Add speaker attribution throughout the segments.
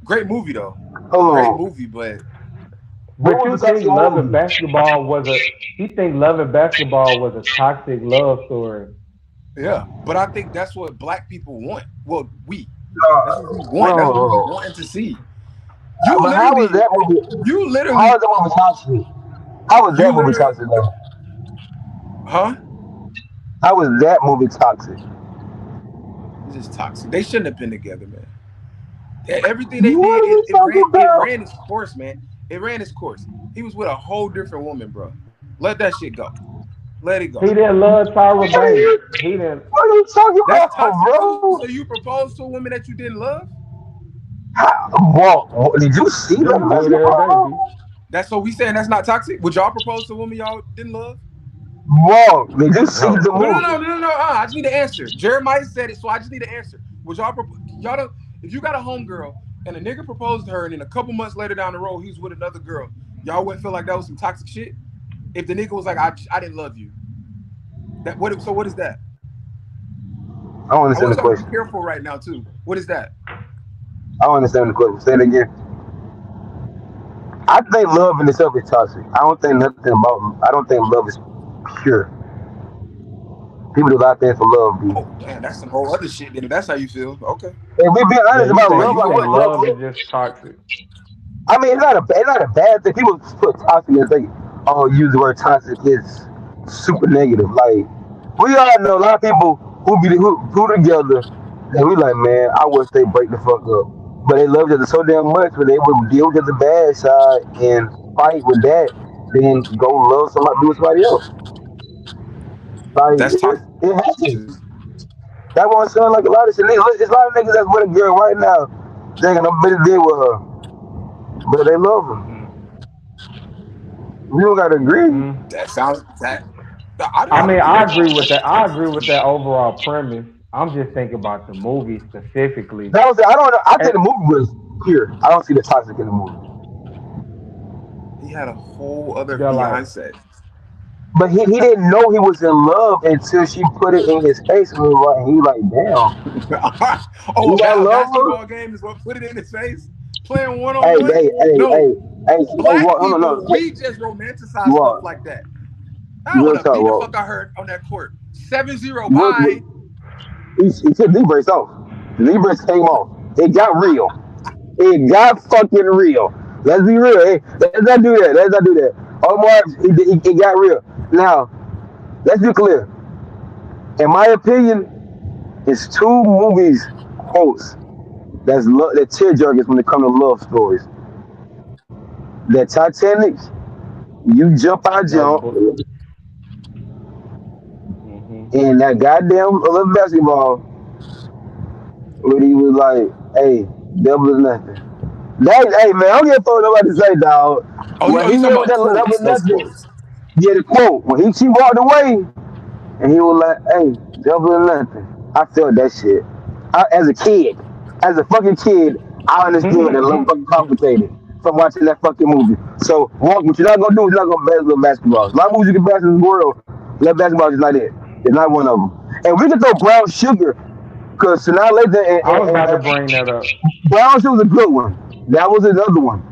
Speaker 1: Great movie though. Great
Speaker 2: Oh,
Speaker 1: movie, but
Speaker 2: what
Speaker 3: But
Speaker 2: was
Speaker 3: you
Speaker 2: the toxic
Speaker 3: think Love and
Speaker 2: movie?
Speaker 3: Basketball was a you think Love and Basketball was a toxic love story?
Speaker 1: yeah. But I think that's what black people want. Well, that's what we want. That's what we be
Speaker 2: Bro,
Speaker 1: wanting to see. You
Speaker 2: but how was
Speaker 1: literally,
Speaker 2: that movie?
Speaker 1: you
Speaker 2: How
Speaker 1: literally,
Speaker 2: was that movie toxic? How was that
Speaker 1: you
Speaker 2: movie
Speaker 1: literally,
Speaker 2: toxic though?
Speaker 1: huh?
Speaker 2: How was that movie toxic?
Speaker 1: It's just toxic. They shouldn't have been together, man. Everything they did,
Speaker 2: What are
Speaker 1: it,
Speaker 2: you
Speaker 1: it
Speaker 2: talking
Speaker 1: ran it
Speaker 2: about?
Speaker 1: ran its course, man. It ran its course. He was with a whole different woman, bro. Let that shit go. Let it
Speaker 3: He
Speaker 1: go.
Speaker 3: didn't love Tyra
Speaker 2: What are
Speaker 3: Banks.
Speaker 2: you,
Speaker 3: He didn't.
Speaker 2: what are you talking
Speaker 1: That's
Speaker 2: about,
Speaker 1: toxic too.
Speaker 2: bro?
Speaker 1: So you proposed to a woman that you didn't love?
Speaker 2: Bro, did you see
Speaker 3: Do
Speaker 2: that
Speaker 3: do it every day.
Speaker 2: basketball?
Speaker 3: B.
Speaker 1: That's so we saying that's not toxic. Would y'all propose to a woman y'all didn't love?
Speaker 2: Bro, did you see the
Speaker 3: No.
Speaker 1: No, no, no,
Speaker 2: movie?
Speaker 1: no, no, no. I just need to answer. Jeremiah said it, so I just need to answer. Would y'all don't? If you got a homegirl and a nigga proposed to her, and then a couple months later down the road he was with another girl, y'all wouldn't feel like that was some toxic shit? If the nigga was like, I didn't love you. That what? So what is that?
Speaker 2: I don't
Speaker 1: I
Speaker 2: understand
Speaker 1: want
Speaker 2: the
Speaker 1: y'all to be
Speaker 2: question.
Speaker 1: careful right now too. What is that?
Speaker 2: I don't understand the question. Say it again. I think love in itself is toxic. I don't think nothing about. I don't think love is pure. People do a lot of things for love, B.
Speaker 1: Oh, damn, that's some whole other shit. Then if that's how you feel, okay.
Speaker 2: If we be
Speaker 3: Yeah,
Speaker 2: honest
Speaker 3: you
Speaker 2: about
Speaker 1: Why
Speaker 3: think
Speaker 2: love,
Speaker 1: you
Speaker 3: you
Speaker 2: like
Speaker 3: think
Speaker 1: feel?
Speaker 2: what
Speaker 3: love
Speaker 2: love
Speaker 3: is
Speaker 2: is.
Speaker 3: just toxic?
Speaker 2: I mean, it's not a bad thing. People put toxic and think, oh, use the word toxic is super negative. Like we all know a lot of people who together, and we like, man, I wish they break the fuck up. But they love each other so damn much, but they would deal with the bad side and fight with that, then go love somebody, be with somebody else. Like
Speaker 1: That's
Speaker 2: it
Speaker 1: toxic.
Speaker 2: happens. That one sound like a lot of shit. It's a lot of niggas that's with a girl right now. They ain't got no better deal with her, but they love her. You don't gotta agree.
Speaker 3: Mm.
Speaker 1: That sounds that. I
Speaker 3: I
Speaker 1: don't
Speaker 3: mean,
Speaker 1: agree
Speaker 3: I
Speaker 1: with that.
Speaker 3: agree with that. I agree with that overall premise. I'm just thinking about the movie specifically.
Speaker 2: That was it. I don't know. I
Speaker 3: And
Speaker 2: think the movie was pure. I don't see the toxic in the movie.
Speaker 1: He had a whole other
Speaker 3: they're like,
Speaker 1: fiance.
Speaker 2: But he didn't know he was in love until she put it in his face, and he was like, damn,
Speaker 1: Oh,
Speaker 2: you gotta
Speaker 1: a
Speaker 2: love
Speaker 1: basketball
Speaker 2: her.
Speaker 1: game is what put it in his face. Playing one on
Speaker 2: Hey,
Speaker 1: one.
Speaker 2: hey, hey,
Speaker 1: No,
Speaker 2: hey, hey, hey,
Speaker 1: black
Speaker 2: what? No, no, no.
Speaker 1: people,
Speaker 2: Hey,
Speaker 1: we just romanticize stuff
Speaker 2: what?
Speaker 1: like that. I would
Speaker 2: Real
Speaker 1: have
Speaker 2: talk,
Speaker 1: beat the
Speaker 2: what?
Speaker 1: fuck out her on that court. 7-0.
Speaker 2: What?
Speaker 1: Bye.
Speaker 2: He took knee brace off. The knee brace came off. It got real. It got fucking real. Let's be real. Hey, let's not do that. Let's not do that. Omar, it got real. Now, let's be clear. In my opinion, it's two movies quotes that tearjerkers when it comes to love stories. That Titanic, you jump, I jump,
Speaker 3: notebook. Hmm.
Speaker 2: and that goddamn little basketball where he was like, "Hey, devil is nothing." That, hey man, I don't give a fuck what nobody say, dog.
Speaker 1: Oh,
Speaker 2: When
Speaker 1: you
Speaker 2: he
Speaker 1: talking
Speaker 2: hit with
Speaker 1: about
Speaker 2: that level
Speaker 1: quotes?
Speaker 2: is
Speaker 1: Those
Speaker 2: nothing,
Speaker 1: quotes.
Speaker 2: yeah, the quote when she walked away and he was like, "Hey, devil is nothing." I felt that shit. As a kid, as a fucking kid, I understood that love fucking complicated from watching that fucking movie. So, what you're not gonna do is you're not gonna basketball basketball. A lot of movies you can basketball in the world, love basketball is not it. It's not one of them. And we can throw Brown Sugar, because Sanaa Lathan
Speaker 3: I was about to bring that up.
Speaker 2: Brown Sugar was a good one. That was another one.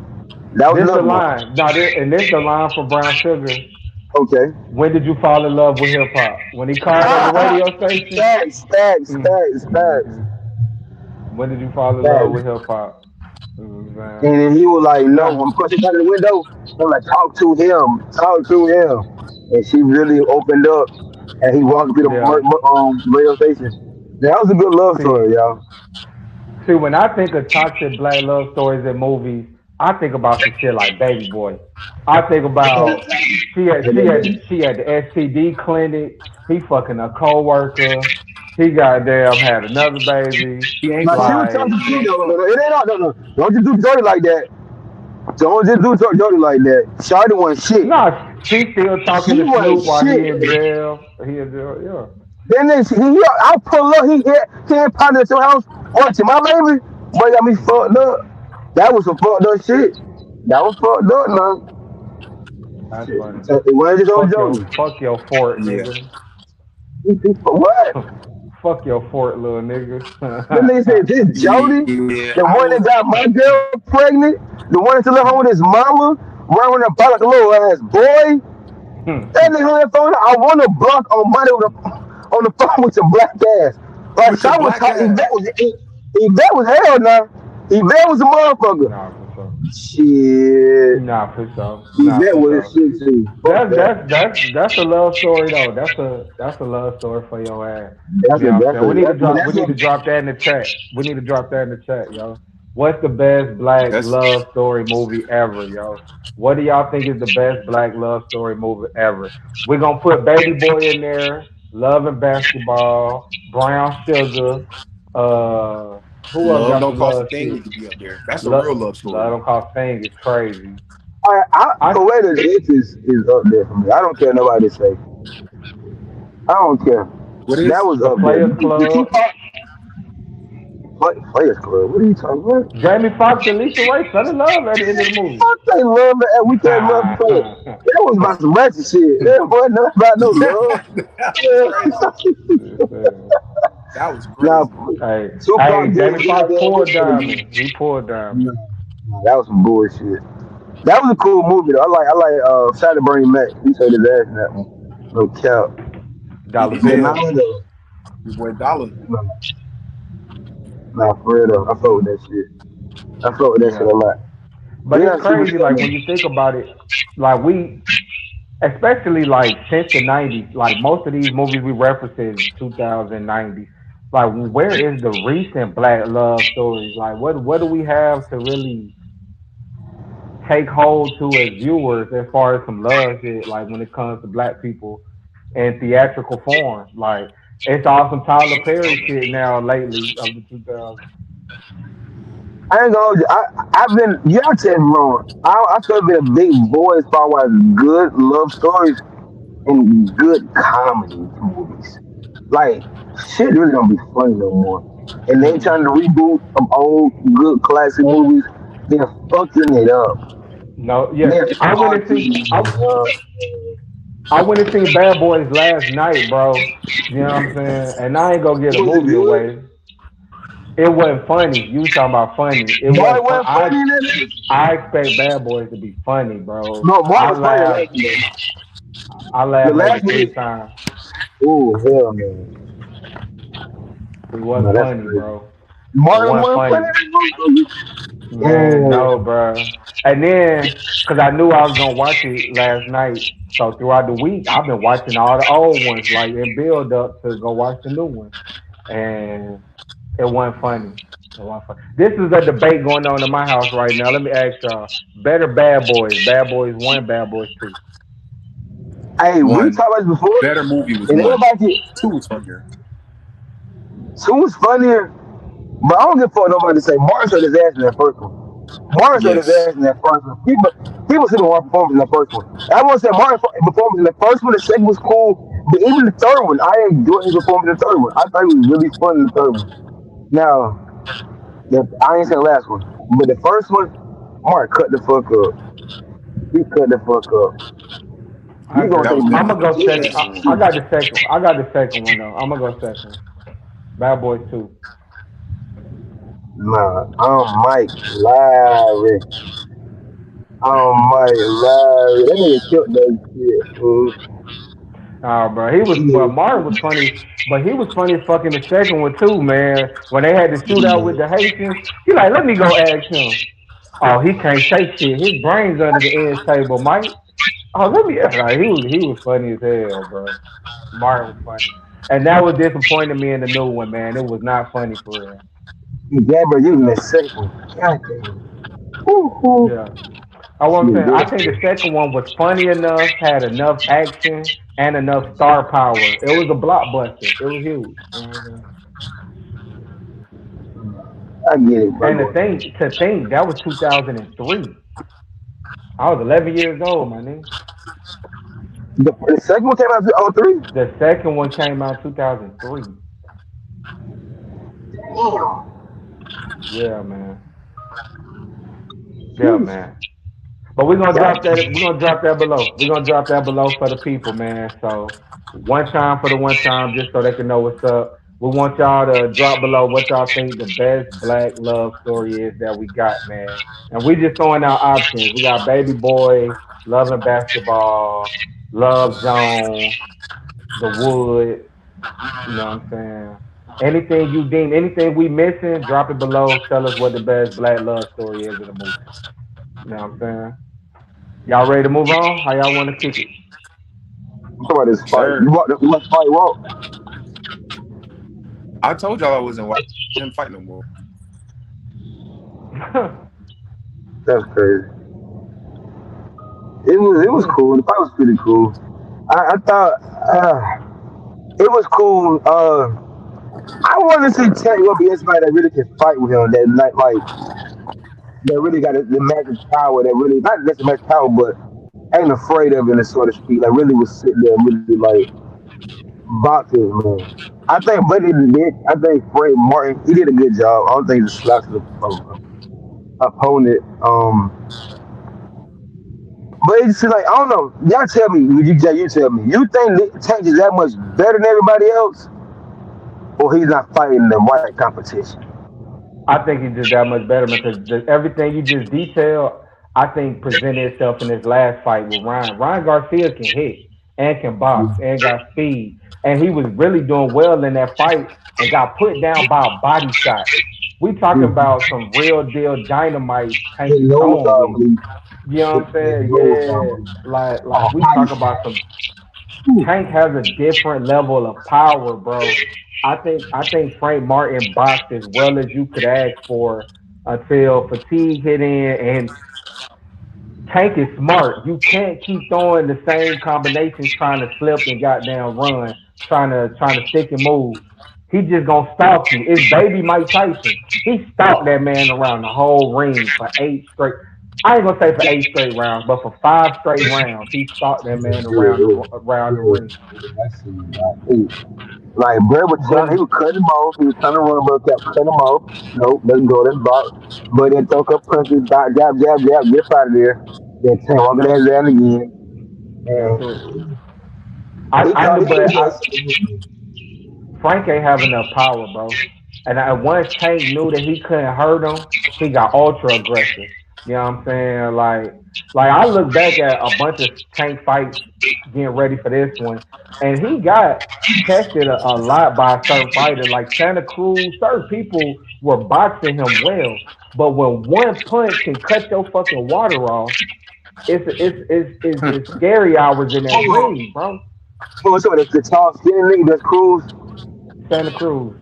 Speaker 2: That was
Speaker 3: This the
Speaker 2: another one.
Speaker 3: line. Now, and this the line for Brown Sugar.
Speaker 2: Okay.
Speaker 3: When did you fall in love with hip hop? When he called up the radio station.
Speaker 2: Facts, facts,
Speaker 3: Mm.
Speaker 2: facts, facts,
Speaker 3: Hmm. When did you fall in love
Speaker 2: facts.
Speaker 3: with hip hop? You know what I'm
Speaker 2: And
Speaker 3: saying?
Speaker 2: then he was like, no,
Speaker 3: Nah.
Speaker 2: I'm pushing out the window. I'm like, talk to him. And she really opened up and he walked through the
Speaker 3: Yeah.
Speaker 2: radio station. That was a good love
Speaker 3: See,
Speaker 2: story, y'all.
Speaker 3: see, when I think of toxic black love stories in movies, I think about some shit like Baby Boy. I think about she had the STD clinic. He fucking a coworker. He goddamn had another baby.
Speaker 1: He ain't
Speaker 2: Now she was
Speaker 1: fly.
Speaker 2: talking
Speaker 3: Like,
Speaker 2: to
Speaker 1: He
Speaker 2: you,
Speaker 1: ain't
Speaker 2: no, no,
Speaker 1: fly.
Speaker 2: no, it ain't no. Don't just do Jody like that. Don't just do Jody like that. Shawty wasn't shit.
Speaker 3: no, she's still talking
Speaker 2: She
Speaker 3: to
Speaker 2: wasn't
Speaker 3: Snoop while he in
Speaker 2: shit.
Speaker 3: jail. He in jail, yeah.
Speaker 2: Then I pull up, he ain't pounding at your house. Watching my baby, boy got me fucked up. That was some fucked up shit. That was fucked up, man.
Speaker 3: That's
Speaker 2: Shit.
Speaker 3: funny.
Speaker 2: It wasn't just on Jody.
Speaker 3: Fuck your fort,
Speaker 1: Yeah.
Speaker 3: nigga.
Speaker 2: What?
Speaker 3: Fuck your fort, little nigga.
Speaker 2: The nigga said, this Jody,
Speaker 1: Yeah,
Speaker 2: the
Speaker 1: I
Speaker 2: one
Speaker 1: was.
Speaker 2: that got my girl pregnant, the one that's still at home with his mama, running about like a little ass boy. That nigga on that phone, I want to block on money on the phone with your black ass. Like,
Speaker 1: With your
Speaker 2: Sean was
Speaker 1: black
Speaker 2: talking,
Speaker 1: ass.
Speaker 2: If that was hell now. If that was a motherfucker.
Speaker 3: Nah, for sure.
Speaker 2: Shit.
Speaker 3: Nah, for sure.
Speaker 2: If
Speaker 3: Nah,
Speaker 2: that
Speaker 3: for
Speaker 2: was
Speaker 3: sure.
Speaker 2: shit too. Fuck
Speaker 3: That's
Speaker 2: that.
Speaker 3: that's that's a love story though. That's a love story for your ass.
Speaker 2: That's
Speaker 3: You
Speaker 2: a,
Speaker 3: know what I'm
Speaker 2: that's
Speaker 3: saying?
Speaker 2: a,
Speaker 3: We need to
Speaker 2: that's, but
Speaker 3: drop we
Speaker 2: that's
Speaker 3: need
Speaker 2: a,
Speaker 3: to drop that in the chat. We need to drop that in the chat, yo. What's the best black
Speaker 1: That's
Speaker 3: love story movie ever, yo? What do y'all think is the best black love story movie ever? We're gonna put Baby Boy in there, Love and Basketball, Brown Sugar, who else
Speaker 1: love
Speaker 3: got
Speaker 1: don't
Speaker 3: some
Speaker 1: cost a
Speaker 3: love
Speaker 1: thing.
Speaker 3: shit?
Speaker 1: Need to be up there. That's a real
Speaker 3: Love
Speaker 1: love story.
Speaker 3: Love Don't Cost Thing is crazy. I
Speaker 2: Poetic is up there for me. I don't care nobody say. I don't care.
Speaker 1: What
Speaker 2: That
Speaker 1: is?
Speaker 2: was
Speaker 3: The
Speaker 2: up there.
Speaker 3: Players
Speaker 2: The
Speaker 3: Club.
Speaker 2: Tupac Players Club. What are you talking about?
Speaker 3: Jamie Foxx and Lisa Ray fell in love at the end of the movie.
Speaker 2: Fuck they love it and we can't love play. That was about some ratchet shit. That wasn't nothing about no love.
Speaker 1: That was crazy.
Speaker 2: Yeah.
Speaker 1: That was
Speaker 2: Now
Speaker 1: crazy.
Speaker 3: hey,
Speaker 2: Tupac
Speaker 3: hey,
Speaker 2: did
Speaker 3: Jamie
Speaker 2: get
Speaker 3: Foxx
Speaker 2: there.
Speaker 3: poured diamond. He poured diamond.
Speaker 2: No, no, that was some bullshit. That was a cool movie though. I like Shot Bernie Mac. He showed his ass in that one. No cap.
Speaker 3: Dollar
Speaker 1: He
Speaker 2: But
Speaker 1: did.
Speaker 2: now
Speaker 3: bill.
Speaker 2: though,
Speaker 1: Your boy Dollar.
Speaker 2: no, nah, for real though. I fuck with that shit. I fuck with that shit
Speaker 3: Yeah.
Speaker 2: a lot.
Speaker 3: But
Speaker 2: Yeah,
Speaker 3: it's
Speaker 2: super
Speaker 3: crazy, like when
Speaker 2: shit.
Speaker 3: you think about it, like especially like since the '90s, like most of these movies we reference in 2090s. Like, where is the recent black love stories? Like, what do we have to really take hold to as viewers as far as some love shit? Like when it comes to black people in theatrical form, like it's all some Tyler Perry shit now lately of the 2000s.
Speaker 2: I ain't gonna hold you. I've been y'all tell me wrong. I feel been a big boy as far as good love stories and good comedy movies. Like shit really don't be funny no more. And they
Speaker 3: Mm-mm.
Speaker 2: trying to reboot some old good classic movies. They're fucking it up.
Speaker 3: No, yeah,
Speaker 2: They're
Speaker 3: I went and see.
Speaker 2: fucking it up.
Speaker 3: I went and seen Bad Boys last night, bro. You know what I'm saying? And I ain't gonna get a
Speaker 2: Was it
Speaker 3: movie
Speaker 2: good?
Speaker 3: away. It wasn't funny. You talking about funny? It
Speaker 2: Boy, it
Speaker 3: wasn't fun.
Speaker 2: wasn't funny in that.
Speaker 3: I expect Bad Boys to be funny, bro.
Speaker 2: No, Mark
Speaker 3: I
Speaker 2: was funny in
Speaker 3: laughed.
Speaker 2: that one though.
Speaker 3: I
Speaker 2: The
Speaker 3: laughed maybe
Speaker 2: last
Speaker 3: three
Speaker 2: one,
Speaker 3: times.
Speaker 2: oh hell no.
Speaker 3: It
Speaker 2: No,
Speaker 3: wasn't
Speaker 2: that's
Speaker 3: funny,
Speaker 2: crazy.
Speaker 3: bro. It
Speaker 2: Martin
Speaker 3: wasn't
Speaker 2: wasn't funny
Speaker 3: funny.
Speaker 2: in that
Speaker 3: Man,
Speaker 2: motherfucker.
Speaker 3: no, bro. And then, cause I knew I was gonna watch it last night, so throughout the week I've been watching all the old ones, like in build up to go watch the new one. And it wasn't funny. It wasn't funny. This is a debate going on in my house right now. Let me ask y'all: better Bad Boys, Bad Boys One, Bad Boys Two?
Speaker 2: Hey, we
Speaker 1: One.
Speaker 2: talked about this before,
Speaker 1: Better movie was
Speaker 2: and
Speaker 1: one.
Speaker 2: everybody
Speaker 1: Two was funnier.
Speaker 2: two was funnier, but I don't give a fuck nobody to say Martin showed his ass in that first one. Martin showed his
Speaker 1: Yes.
Speaker 2: ass in that first one. People see the one performance in that first one. I want to say Martin performance in the first one, the second was cool, but even the third one, I enjoyed his performance in the third one. I thought he was really fun in the third one. Now, I ain't saying the last one, but the first one, Martin cut the fuck up. He cut the fuck up.
Speaker 3: I
Speaker 2: You gonna
Speaker 1: That
Speaker 3: agree.
Speaker 2: say
Speaker 1: was
Speaker 3: I'm
Speaker 2: Martin?
Speaker 3: gonna
Speaker 1: definitely
Speaker 3: go
Speaker 1: the
Speaker 3: second.
Speaker 1: best
Speaker 2: Yeah.
Speaker 3: I
Speaker 1: one.
Speaker 3: got the second. I got the second one though. I'm gonna go second. Bad Boys Two.
Speaker 2: Nah, I'm Mike Larry. I'm Mike Larry. That nigga killed that shit, fool.
Speaker 3: Bro, he was. Well, Martin was funny, but he was funny as fucking the second one too, man. When they had the shootout with the Haitians, he like, let me go ask him. Oh, he can't say shit. His brains under the edge table, Mike. Oh, let me. Like, he was funny as hell, bro. Martin was funny, and that was disappointing me in the new one, man. It was not funny for real.
Speaker 2: Gabber using that second one. God damn. Woo, woo.
Speaker 3: Yeah. I want to
Speaker 2: Shit,
Speaker 3: say, I
Speaker 2: good.
Speaker 3: think the second one was funny enough, had enough action, and enough star power. It was a blockbuster. It was huge. You know what I'm saying?
Speaker 2: I get it,
Speaker 3: And the
Speaker 2: bro.
Speaker 3: thing to think that was 2003. I was 11 years old, my nigga.
Speaker 2: The second one came out in '03.
Speaker 3: The second one came out 2003.
Speaker 2: Damn.
Speaker 3: Yeah, man. Yeah,
Speaker 2: Sheesh.
Speaker 3: man. But we're gonna
Speaker 2: God.
Speaker 3: drop that. We're gonna drop that below. We're gonna drop that below for the people, man. So one time for the one time, just so they can know what's up. We want y'all to drop below what y'all think the best black love story is that we got, man. And we just throwing out options. We got Baby Boy, Love and Basketball, Love Zone, The Wood. You know what I'm saying? Anything you deem, anything we missing, drop it below. Tell us what the best black love story is in the movie. You know what I'm saying? Y'all ready to move on? How y'all want to kick it?
Speaker 2: I'm talking about this fight.
Speaker 1: Sir,
Speaker 2: You want to fight Walt?
Speaker 1: I told y'all I wasn't watching him fight no more.
Speaker 2: That's crazy. It was cool. The fight was pretty cool. I thought it was cool. I want to see Tank will be somebody that really can fight with him. That like that really got the magic power. That really not just the magic power, but ain't afraid of it, so to speak. Like really was sitting there and really like boxing, man. I think Buddy did. I think Frank Martin he did a good job. I don't think he slouched the opponent. But it's like I don't know. Y'all tell me. You tell me. You think Tank is that much better than everybody else, or he's not fighting the right competition?
Speaker 3: I think he's just that much better because everything you just detailed, I think presented itself in his last fight with Ryan. Ryan Garcia can hit and can box and got speed, and he was really doing well in that fight and got put down by a body shot. We talking about some real deal dynamite Tank
Speaker 2: His
Speaker 3: is
Speaker 2: nose
Speaker 3: throwing with.
Speaker 2: bleed.
Speaker 3: You know what I'm
Speaker 2: His
Speaker 3: saying?
Speaker 2: nose
Speaker 3: Yeah,
Speaker 2: bleed.
Speaker 3: like
Speaker 2: Oh,
Speaker 3: we
Speaker 2: body
Speaker 3: talk about
Speaker 2: shot.
Speaker 3: some Tank has a different level of power, bro. I think Frank Martin boxed as well as you could ask for until fatigue hit in and Tank is smart. You can't keep throwing the same combinations trying to slip and goddamn run, trying to stick and move. He just gonna stalk you. It's baby Mike Tyson. He stalked that man around the whole ring for 8 straight. I ain't gonna say for 8 straight rounds, but for 5 straight rounds, he stalked that man
Speaker 2: Yeah, yeah,
Speaker 3: around the
Speaker 2: yeah.
Speaker 3: ring.
Speaker 2: I see that. Like Brad was trying, he
Speaker 3: But
Speaker 2: was cutting him off. He was trying to run, but kept cutting him off. Nope, doesn't go. That's block. But then throw up punches, dot, jab, jab, jab, get out of there. Then Tank walking his down again,
Speaker 3: that's
Speaker 2: and
Speaker 3: it.
Speaker 2: he
Speaker 3: I
Speaker 2: caught
Speaker 3: knew,
Speaker 2: he
Speaker 3: but
Speaker 2: was
Speaker 3: Frank ain't have enough power, bro. And once Tank knew that he couldn't hurt him, he got ultra aggressive. You know what I'm saying? Like I look back at a bunch of Tank fights getting ready for this one, and he got tested a lot by a certain fighter, like Santa Cruz. Certain people were boxing him well, but when one punch can cut your fucking water off, it's scary hours in that
Speaker 2: oh,
Speaker 3: ring, bro.
Speaker 2: so the tall skinny nigga that's Cruz,
Speaker 3: Santa Cruz.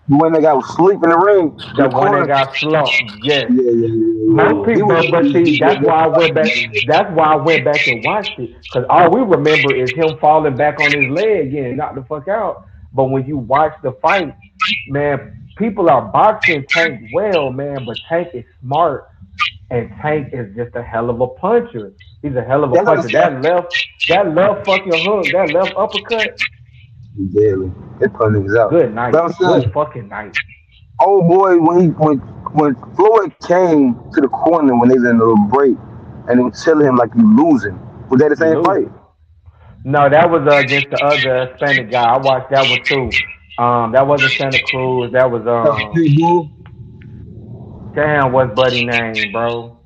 Speaker 2: the one that got sleep in the ring in
Speaker 3: The
Speaker 2: the
Speaker 3: one that
Speaker 2: corner.
Speaker 3: got slumped. Yes.
Speaker 2: Yeah, yeah, yeah, yeah,
Speaker 3: Most
Speaker 2: yeah. He
Speaker 3: people,
Speaker 2: was
Speaker 3: but see,
Speaker 2: yeah,
Speaker 3: that's why I went back. That's why I went back and watched it because all we remember is him falling back on his leg and knocked the fuck out. But when you watch the fight, man, people are boxing Tank well, man. But Tank is smart, and Tank is just a hell of a puncher. He's a hell of a
Speaker 2: that's what I
Speaker 3: puncher.
Speaker 2: said.
Speaker 3: That left fucking hook, that left uppercut.
Speaker 2: Barely. They put niggas out.
Speaker 3: Good
Speaker 2: But
Speaker 3: night.
Speaker 2: I'm
Speaker 3: Good
Speaker 2: saying,
Speaker 3: fucking night.
Speaker 2: old boy, when Floyd came to the corner when they was in the little break, and he was telling him like you losing. Was that the
Speaker 3: You
Speaker 2: same fight?
Speaker 3: losing. No, that was against the other Hispanic guy. I watched that one too. That wasn't Santa Cruz. That was
Speaker 2: That was Pitbull.
Speaker 3: damn, what's buddy name, bro?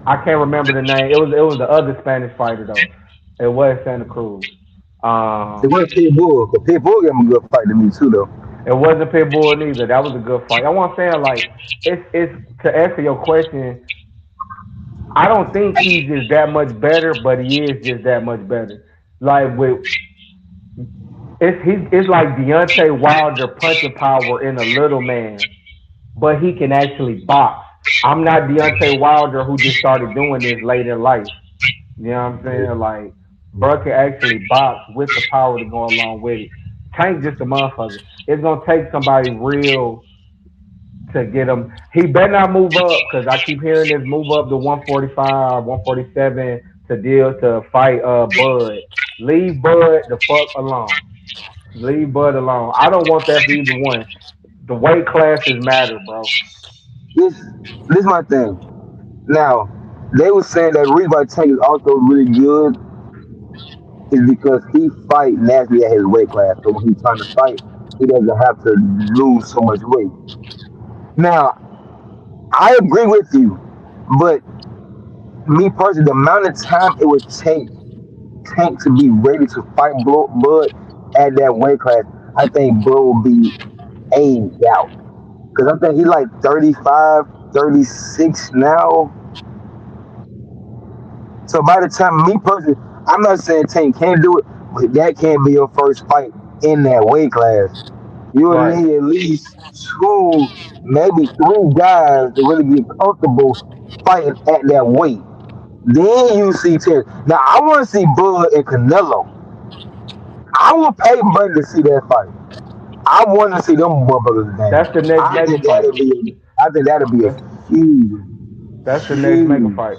Speaker 3: I can't remember the name. It was the other Spanish fighter though. It was Santa Cruz.
Speaker 2: It
Speaker 3: Um,
Speaker 2: was Pitbull. But Pitbull gave him a good fight to me too, though.
Speaker 3: it wasn't Pitbull neither. That was a good fight. I want saying like it's to answer your question. I don't think he's just that much better, but he is just that much better. Like with it's like Deontay Wilder punching power in a little man, but he can actually box. I'm not Deontay Wilder who just started doing this late in life. You know what I'm saying? Like, bro can actually box with the power to go along with it. Tank just a motherfucker. It's gonna take somebody real to get him. He better not move up because I keep hearing this move up to 145, 147 to deal to fight Bud. Leave Bud the fuck alone. Leave Bud alone. I don't want that for either one. The weight classes matter, bro.
Speaker 2: This this is my thing. Now, they were saying that Reebok Tank is also really good is because he fight naturally at his weight class. So when he's trying to fight, he doesn't have to lose so much weight. Now, I agree with you, but me personally, the amount of time it would take Tank to be ready to fight Bud at that weight class, I think Bud will be aged out. Because I think he's like 35, 36 now. So by the time me personally, I'm not saying Tank can't do it, but that can't be your first fight in that weight class. You'll
Speaker 3: Right.
Speaker 2: need at least two, maybe three guys to really get comfortable fighting at that weight. Then you see Terry. Now I want to see Bud and Canelo. I will pay money to see that fight. I want to see them motherfuckers
Speaker 3: That's
Speaker 2: down.
Speaker 3: the next mega fight.
Speaker 2: I think that'll be a
Speaker 3: That's
Speaker 2: huge,
Speaker 3: that's the next mega
Speaker 2: huge,
Speaker 3: fight.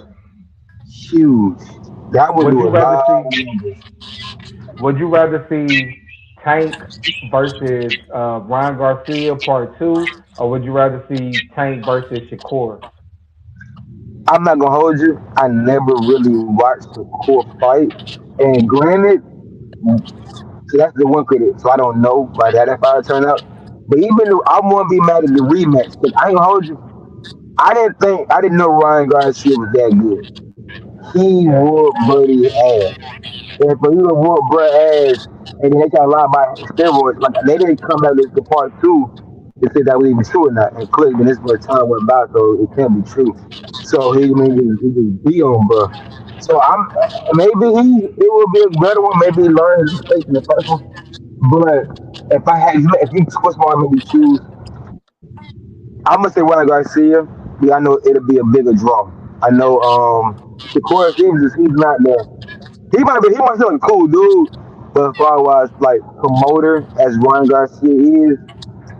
Speaker 2: huge. That would
Speaker 3: Would
Speaker 2: do
Speaker 3: you
Speaker 2: a
Speaker 3: rather
Speaker 2: lot
Speaker 3: see
Speaker 2: of numbers.
Speaker 3: Would you rather see Tank versus Ryan Garcia Part Two, or would you rather see Tank versus Shakur?
Speaker 2: I'm not gonna hold you. I never really watched the core fight, and granted, so that's the one critic. So I don't know like how that fight turned out. But even though I won't be mad at the rematch, because I ain't gonna hold you. I didn't know Ryan Garcia was that good. He
Speaker 3: Yeah,
Speaker 2: whooped Buddy ass. And for you to whoop Brett ass, and then they got a lot about steroids. Like they didn't come out with the part two to say that was even true or not. And clearly, this much time went by, so it can't be true. So he just be on, bro. So I'm maybe it will be a better one. Maybe he learned his mistakes in the first one. But if you twist my arm and choose, I'm gonna say Ryan Garcia. Yeah, I know it'll be a bigger draw. I know Shakur Stevens, he's not there. He might be like a cool dude, but as far as like promoter as Ryan Garcia is,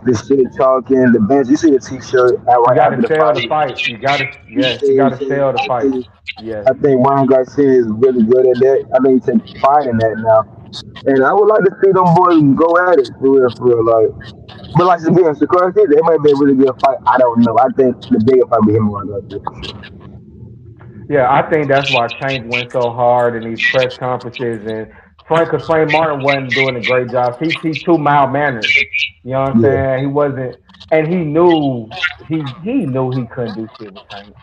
Speaker 2: the shit talking, the bench. You see the T-shirt
Speaker 3: you
Speaker 2: right
Speaker 3: got
Speaker 2: after
Speaker 3: to
Speaker 2: the
Speaker 3: sell the
Speaker 2: fight.
Speaker 3: fight. You got to
Speaker 2: You
Speaker 3: yes, you
Speaker 2: see,
Speaker 3: got
Speaker 2: you
Speaker 3: to
Speaker 2: see,
Speaker 3: sell the fight. Yes.
Speaker 2: I think Ryan Garcia is really good at that. I think he takes pride in that now, and I would like to see them boys go at it for real, for real. Like, but like again, Shakur Stevens, it might be a really good fight. I don't know. I think the bigger fight be him and Ryan Garcia for sure.
Speaker 3: Yeah, I think that's why Tank went so hard in these press conferences, and cause Frank Martin wasn't doing a great job. He's too mild mannered. You know what I'm
Speaker 2: Yeah,
Speaker 3: saying? He wasn't, and he knew he couldn't do shit with Tank.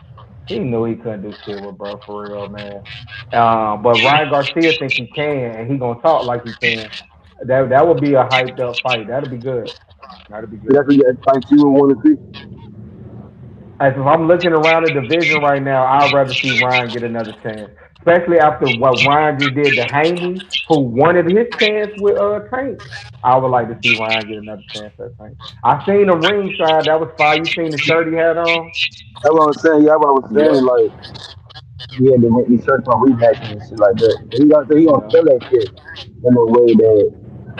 Speaker 3: He knew he couldn't do shit with bro for real, man. But Ryan Garcia think he can, and he gonna talk like he can. That would be a hyped up fight. That'd be good. That'd be
Speaker 2: so that's
Speaker 3: good.
Speaker 2: what fight you would want to see.
Speaker 3: As if I'm looking around the division right now, I'd rather see Ryan get another chance, especially after what Ryan just did to Haney, who wanted his chance with Tank. I would like to see Ryan get another chance at Tank. I seen him ringside. That was fire. You seen the shirt he had on?
Speaker 2: That's what I'm saying. Yeah, that's what I was saying.
Speaker 3: Yeah,
Speaker 2: Like, yeah, the search for rematches and shit like that. He gonna
Speaker 3: yeah.
Speaker 2: sell that shit in a way that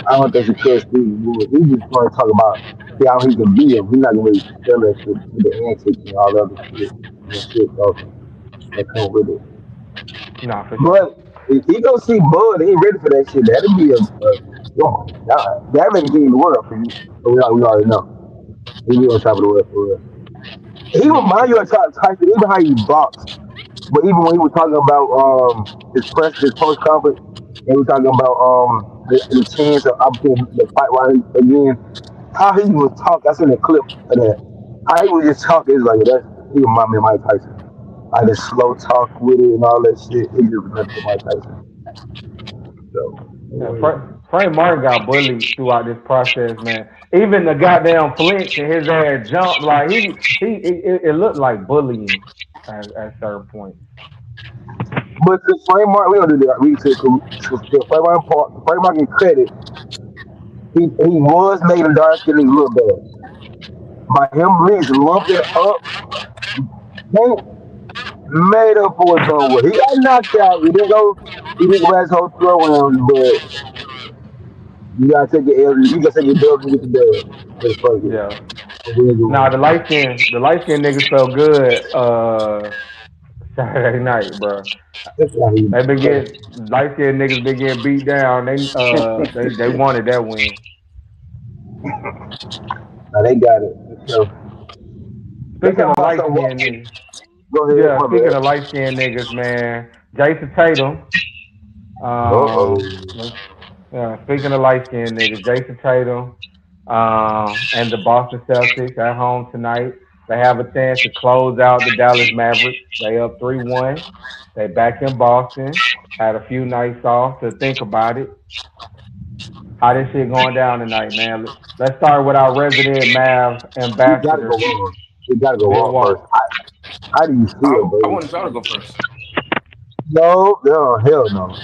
Speaker 2: I don't think Shakur Stevens would. He just gonna talk about see how he can beat him. He's not gonna really sell that shit with the antics and all the other shit and shit talking that come with it.
Speaker 3: Nah, for sure.
Speaker 2: But if he go see Bud, he ready for that shit. That'd be oh my god, that make king in the world for you. So we already know he be on top of the world for real. He
Speaker 3: Yeah, for
Speaker 2: remind you of
Speaker 3: sure.
Speaker 2: Tyson, even how he box. But even when he was talking about his post conference, and he was talking about the chance of opportunity to fight right again, how he was talking. I seen a clip of that. How he was just talking. It's like that's he remind me of Mike Tyson. Like the slow talk with it and all that shit. He just reminded me of Mike Tyson. So
Speaker 3: Yeah,
Speaker 2: anyway,
Speaker 3: Frank Martin got bullied throughout this process, man. Even the goddamn flinch and his ass jump, like it looked like bullying at certain points.
Speaker 2: but to Frank Martin, we don't do that. We to Frank Martin, Frank Martin credit. He was making dark skin look bad by him at least lumping up. They made up for it somewhere. He got knocked out. He didn't go his whole throw rounds, but you gotta take your L. You gotta take your dubs and get the dub. Just fuck it.
Speaker 3: Yeah.
Speaker 2: The wins are
Speaker 3: Nah,
Speaker 2: wins.
Speaker 3: the light skinned niggas felt good Saturday night, bro.
Speaker 2: That's how he.
Speaker 3: They been getting light skinned niggas been getting beat down. They wanted that win.
Speaker 2: Now they got it. So let's
Speaker 3: Speaking
Speaker 2: talk
Speaker 3: of
Speaker 2: about
Speaker 3: light
Speaker 2: some.
Speaker 3: skinned niggas,
Speaker 2: Go ahead,
Speaker 3: yeah.
Speaker 2: my
Speaker 3: Speaking
Speaker 2: bad.
Speaker 3: of light skinned niggas, man, Jason Tatum.
Speaker 2: Uh-oh.
Speaker 3: Let's, speaking of light skinned niggas, Jason Tatum and the Boston Celtics at home tonight. They have a chance to close out the Dallas Mavericks. They up 3-1. They back in Boston. Had a few nights off to think about it. How this shit going down tonight, man? Let's start with our resident Mav
Speaker 2: We gotta go
Speaker 3: ambassador,
Speaker 2: wrong. We gotta go
Speaker 3: Ben
Speaker 2: wrong first.
Speaker 3: Wall.
Speaker 2: How do you feel,
Speaker 1: I
Speaker 2: bro?
Speaker 1: wanted y'all to go first.
Speaker 2: No, no, hell no.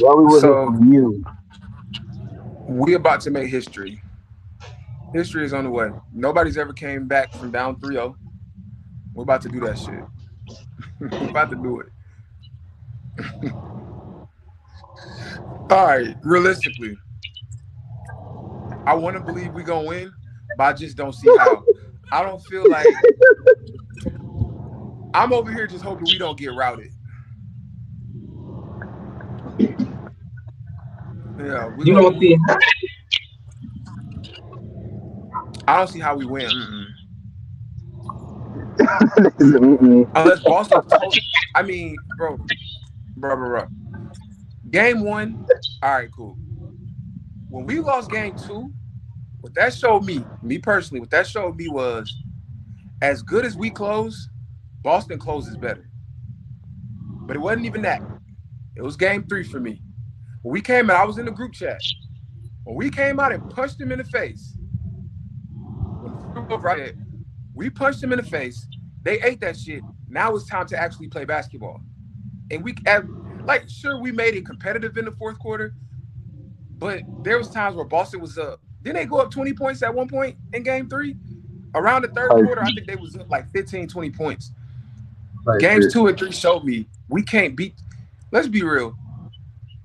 Speaker 2: All we want to hear
Speaker 1: So
Speaker 2: from you.
Speaker 1: we about to make history. History is on the way. Nobody's ever came back from down 3-0. We're about to do that shit. We're about to do it. All right. Realistically, I want to believe we gonna win, but I just don't see how. I don't feel like I'm over here just hoping we don't get routed. Yeah, we
Speaker 4: You
Speaker 1: gonna.
Speaker 4: don't see how.
Speaker 1: I don't see how we win.
Speaker 2: Mm-mm.
Speaker 1: Unless Boston. I mean, bro. Game one. All right, cool. When we lost game two, what that showed me personally, what that showed me was as good as we close, Boston closes better. But it wasn't even that. It was game three for me. When we came out, I was in the group chat. When we came out and punched him in the face, we punched him in the face. They ate that shit. Now it's time to actually play basketball. And sure, we made it competitive in the fourth quarter, but there was times where Boston was up. Didn't they go up 20 points at one point in game three? Around the third quarter, I think they was up like 15, 20 points.
Speaker 2: Like
Speaker 1: Games
Speaker 2: this.
Speaker 1: 2 and 3 showed me we can't beat. Let's be real.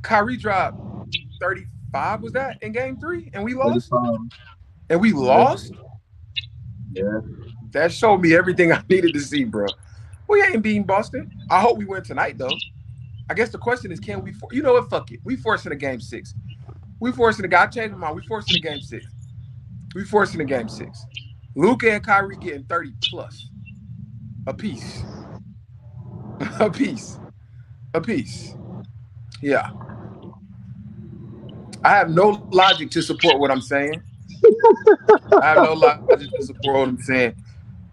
Speaker 1: Kyrie dropped 35, was that, in game three? And we lost?
Speaker 4: 35.
Speaker 1: And we
Speaker 4: Yeah.
Speaker 1: lost?
Speaker 4: Yeah.
Speaker 1: That showed me everything I needed to see, bro. We ain't beating Boston. I hope we win tonight, though. I guess the question is, can we? You know what? Fuck it. We forcing a game six. We forcing a guy. I changed my mind. We forcing a game six. We forcing a game six. Luka and Kyrie getting 30 plus a piece. A piece. A piece. Yeah. I have no logic to support what I'm saying. I have no logic to support what I'm saying.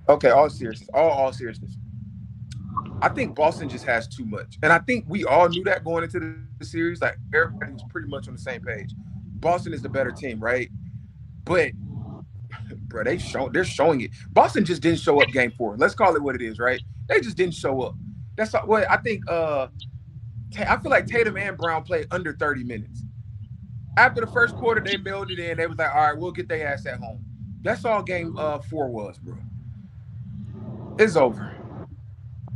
Speaker 1: Okay, all seriousness. All seriousness. I think Boston just has too much. And I think we all knew that going into the series. Like everybody was pretty much on the same page. Boston is the better team, right? But bro, they're showing it. Boston just didn't show up game four. Let's call it what it is, right? They just didn't show up. That's what I think. I feel like Tatum and Brown played under 30 minutes. After the first quarter, they mailed it in. They was like, all right, we'll get their ass at home. That's all game four was, bro. It's over.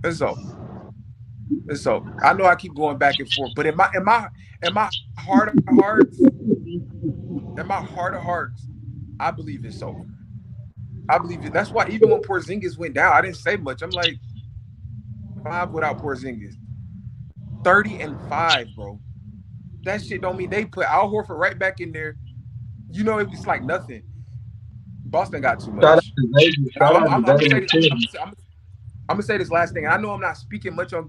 Speaker 1: It's over. It's over. I know I keep going back and forth, but in my heart of hearts, I believe it's over. I believe it. That's why even when Porzingis went down, I didn't say much. I'm like 5 without Porzingis. 30-5, bro. That shit don't mean they put Al Horford right back in there. You know, it was like nothing. Boston got too
Speaker 4: Shout out
Speaker 1: much.
Speaker 4: to Vegas. Shout out to Vegas.
Speaker 1: I'm gonna say this last thing. And I know I'm not speaking much on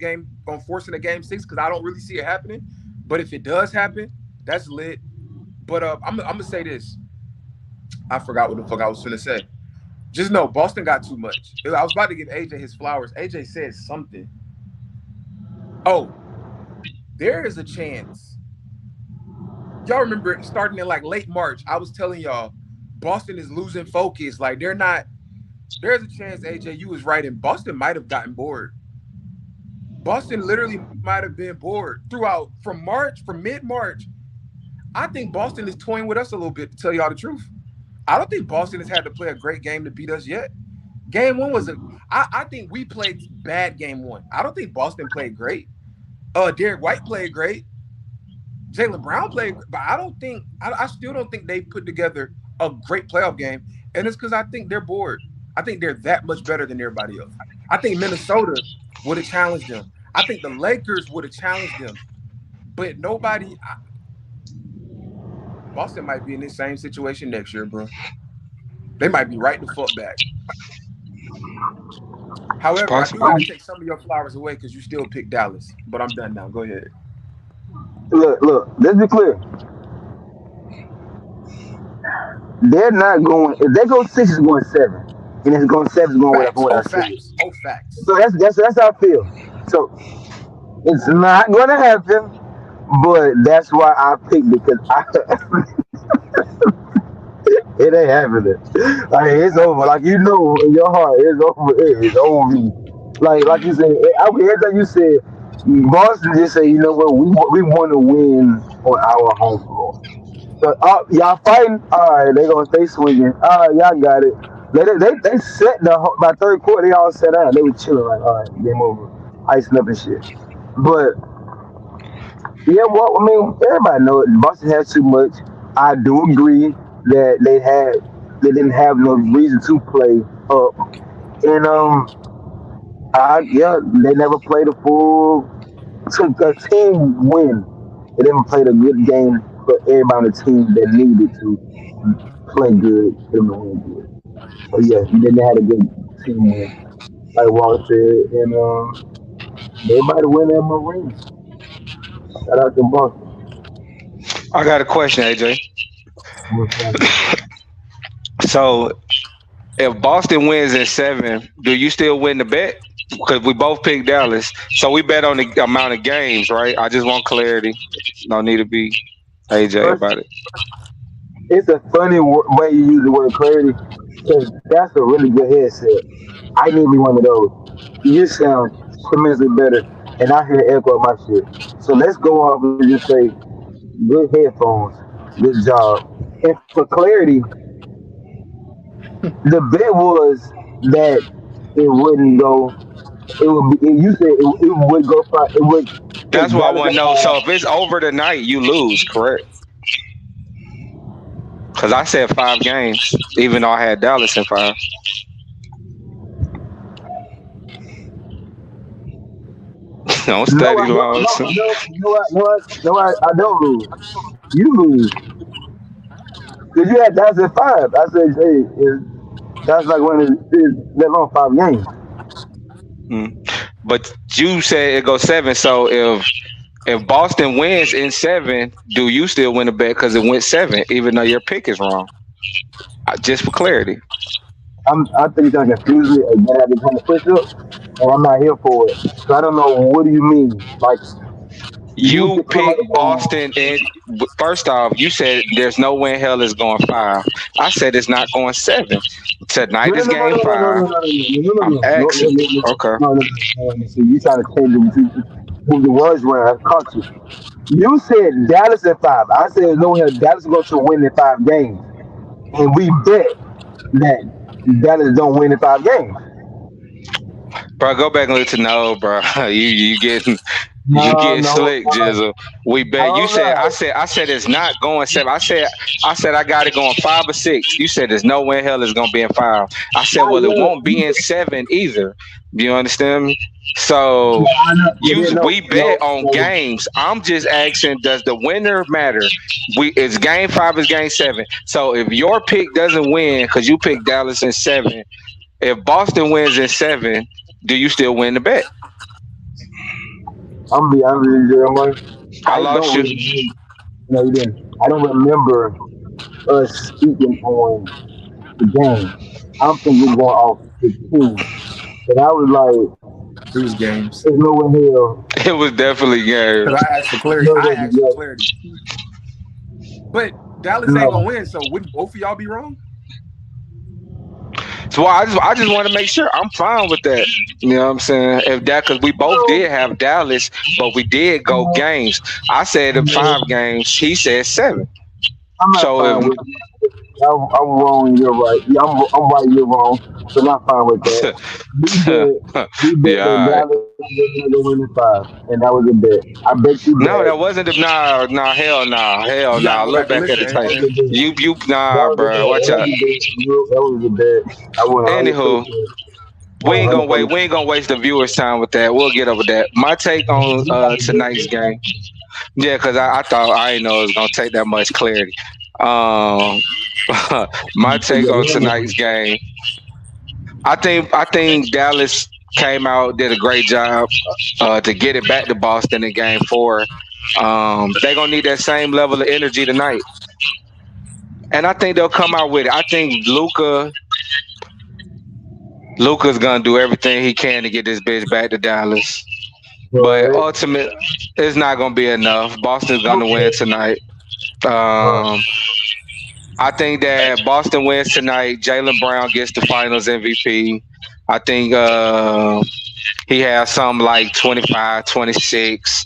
Speaker 1: forcing a game six because I don't really see it happening. But if it does happen, that's lit. But I'm gonna say this. I forgot what the fuck I was gonna say. Just know Boston got too much. I was about to give AJ his flowers. AJ said something. Oh, there is a chance. Y'all remember starting in like late March, I was telling y'all Boston is losing focus. Like they're not. There's a chance, AJ, you was right, and Boston might have gotten bored. Boston literally might have been bored throughout from mid-March. I think Boston is toying with us a little bit, to tell y'all the truth. I don't think Boston has had to play a great game to beat us yet. Game one was I think we played bad game one. I don't think Boston played great. Derek White played great. Jaylen Brown played, but I still don't think they put together a great playoff game. And it's because I think they're bored. I think they're that much better than everybody else. I think Minnesota would have challenged them. I think the Lakers would have challenged them. But nobody. Boston might be in the same situation next year, bro. They might be right the fuck back.
Speaker 5: It's
Speaker 1: However, I do
Speaker 5: possible.
Speaker 1: got to take some of your flowers away because you still picked Dallas. But I'm done now. Go ahead.
Speaker 2: Look. Let's be clear. They're not going. If they go six, it's going seven, and it's going seven, it's going what from
Speaker 1: Facts.
Speaker 2: what
Speaker 1: Oh,
Speaker 2: I said.
Speaker 1: facts. Oh, facts.
Speaker 2: So that's how I feel. So it's not going to happen, but that's why I picked because I it ain't happening. Like it's over. Like you know in your heart, it's over. It's over. Like you said, every time you said Boston just say, you know what, we want to win on our home floor. So y'all fighting? All right, they gonna stay swinging. All right, y'all got it. They set by third quarter. They all sat down. They were chilling like, all right, game over, icing up and shit. But yeah, well, I mean, everybody know it. Boston has too much. I do agree that they didn't have no reason to play up, and they never played a full took a team win. They didn't play a good game for everybody on the team that needed to play good for them to win good. So yeah, you didn't have a good team win, like Walt said, and everybody win that ring. Shout out to Boston.
Speaker 5: I got a question, AJ.
Speaker 2: What's happening?
Speaker 5: So if Boston wins in seven, do you still win the bet? Because we both picked Dallas, so we bet on the amount of games, right? I just want clarity. No need to be AJ
Speaker 2: First,
Speaker 5: about it.
Speaker 2: it's a funny way you use the word clarity because that's a really good headset. I need me one of those. You sound tremendously better, and I hear echo of my shit. So let's go off and just say, good headphones, good job. And for clarity, the bet was that it wouldn't go. It would be. You said it would go five. It would take
Speaker 5: That's what I
Speaker 2: Dallas
Speaker 5: want to
Speaker 2: at
Speaker 5: know. So
Speaker 2: five.
Speaker 5: if it's over tonight, you lose, correct? Because I said 5 games, even though I had Dallas in five. No
Speaker 2: No,
Speaker 5: study loans.
Speaker 2: I don't lose. You lose because you had Dallas at five. I said, hey, that's like when it's that long 5 games.
Speaker 5: Mm. But you said it goes seven. So if Boston wins in seven, do you still win the bet because it went seven, even though your pick is wrong? Just for clarity,
Speaker 2: I think you're trying to confuse me again. I've been trying to push up, and I'm not here for it. So I don't know what do you mean. Like you
Speaker 5: you
Speaker 2: can come out the
Speaker 5: picked
Speaker 2: phone.
Speaker 5: Boston, and first off, you said there's no way in hell it's going five. I said it's not going seven.
Speaker 2: No,
Speaker 5: Tonight
Speaker 2: no,
Speaker 5: is
Speaker 2: no, no,
Speaker 5: game
Speaker 2: no, no,
Speaker 5: five.
Speaker 2: no, no, no, no,
Speaker 5: I'm
Speaker 2: no, no, no,
Speaker 5: asking.
Speaker 2: no, no,
Speaker 5: Okay.
Speaker 2: no, no, no. See, you trying to change it, move the words around. I caught you. You said Dallas at five. I said no hell. Dallas is going to win in 5 games, and we bet that Dallas don't win in 5 games.
Speaker 5: Bro, go back and listen. No, bro. You getting you
Speaker 2: No,
Speaker 5: get
Speaker 2: no,
Speaker 5: slick, Jizzle. We bet. You
Speaker 2: I'm
Speaker 5: said
Speaker 2: not.
Speaker 5: I said it's not going seven. I said I got it going 5 or 6. You said there's no way in hell it's gonna be in five. I said,
Speaker 2: I
Speaker 5: well, it
Speaker 2: know.
Speaker 5: won't be in seven either. Do you understand me? So
Speaker 2: I know. But
Speaker 5: you
Speaker 2: then
Speaker 5: we
Speaker 2: no,
Speaker 5: bet
Speaker 2: no,
Speaker 5: on
Speaker 2: no.
Speaker 5: games. I'm just asking, does the winner matter? It's game five, is game seven. So if your pick doesn't win because you picked Dallas in seven, if Boston wins in seven, do you still win the bet?
Speaker 2: I'm be honest with you, Jeremiah.
Speaker 5: I
Speaker 2: I
Speaker 5: lost
Speaker 2: don't
Speaker 5: you.
Speaker 2: really. No, you didn't. I don't remember us speaking on the game. I'm thinking we're going off the team. But I was like,
Speaker 1: It was games.
Speaker 2: there's no in hell.
Speaker 5: It was definitely
Speaker 1: Because
Speaker 5: games.
Speaker 1: I asked for clarity.
Speaker 2: No,
Speaker 1: I
Speaker 2: no,
Speaker 1: asked for
Speaker 2: no.
Speaker 1: clarity. But Dallas ain't gonna
Speaker 2: No.
Speaker 1: win, so wouldn't both of y'all be wrong?
Speaker 5: So I just want to make sure I'm fine with that. You know what I'm saying? If that, because we both
Speaker 2: No,
Speaker 5: did have Dallas, but we did go
Speaker 2: no,
Speaker 5: games. I said the
Speaker 2: no.
Speaker 5: 5 games. He said seven.
Speaker 2: I'm not
Speaker 5: So
Speaker 2: fine
Speaker 5: if
Speaker 2: with it. I'm wrong and you're right. Yeah, I'm right, you're wrong. So I'm not fine with that. We bet
Speaker 5: yeah,
Speaker 2: that
Speaker 5: all right.
Speaker 2: Dallas was going to win in 5. And that was a bet. I bet you
Speaker 5: No, that
Speaker 2: that.
Speaker 5: wasn't the nah, nah, hell nah, hell
Speaker 1: You gotta
Speaker 5: nah.
Speaker 1: go
Speaker 5: Look
Speaker 1: back and
Speaker 5: back at
Speaker 1: listen,
Speaker 5: the tape.
Speaker 2: That was
Speaker 1: AJ.
Speaker 2: a bet.
Speaker 5: You
Speaker 2: That
Speaker 5: nah,
Speaker 2: was a
Speaker 5: bro.
Speaker 2: bet.
Speaker 5: Watch
Speaker 2: That was
Speaker 5: out.
Speaker 2: a bet. That was a bet. I went
Speaker 5: We ain't gonna
Speaker 2: 100
Speaker 5: wait.
Speaker 2: fucking.
Speaker 5: We ain't gonna waste the viewers' time with that. We'll get over that. My take on
Speaker 2: You got to
Speaker 5: tonight's game. Yeah, because I thought I didn't know it was gonna take that much clarity. Um, my take on tonight's game. I think Dallas came out, did a great job to get it back to Boston in Game 4. They're gonna need that same level of energy tonight, and I think they'll come out with it. I think Luca's gonna do everything he can to get this bitch back to Dallas, but
Speaker 2: Right.
Speaker 5: ultimately, it's not gonna be enough. Boston's gonna win
Speaker 2: Okay.
Speaker 5: tonight.
Speaker 2: Right.
Speaker 5: Um, I think that Boston wins tonight. Jalen Brown gets the Finals MVP. I think he has something like 25, 26,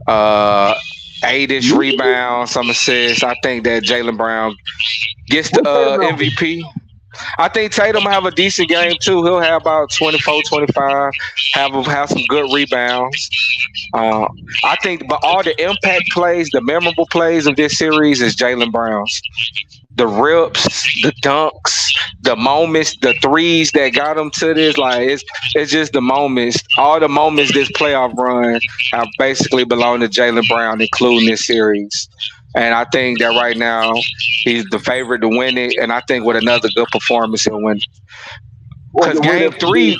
Speaker 5: uh, 8-ish rebounds, some assists. I think that Jalen Brown gets the
Speaker 2: What Tatum number?
Speaker 5: MVP. I think Tatum will have a decent game too. He'll have about 24, 25, have some good rebounds. Uh, I think, but all the impact plays, the memorable plays of this series is Jalen Brown's. The rips, the dunks, the moments, the threes that got him to this. Like it's just the moments. All the moments this playoff run have basically belonged to Jalen Brown, including this series. And I think that right now he's the favorite to win it. And I think with another good performance he'll win.
Speaker 2: What
Speaker 5: Because
Speaker 2: the winner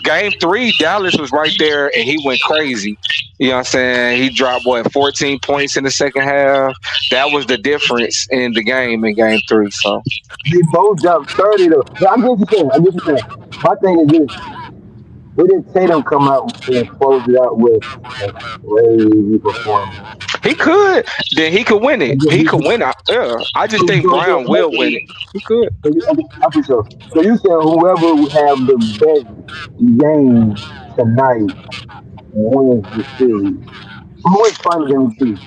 Speaker 5: game three, Dallas was right there and he went crazy. You know what I'm saying? He dropped 14 points in the second half. That was the difference in the game in game three. So
Speaker 2: they both dropped 30 though. But I get what you're saying. I get what you're saying. My thing is this: where did Tatum come out and close it out with a crazy performance?
Speaker 5: he could, then he could win it.
Speaker 2: And then
Speaker 5: He
Speaker 2: he
Speaker 5: could
Speaker 2: just
Speaker 5: win it. Yeah. I just
Speaker 2: so,
Speaker 5: think
Speaker 2: so, so,
Speaker 5: Brown will win it. He could.
Speaker 2: I think so. So you saying whoever would have the best game tonight wins the series? Who wins final MVP?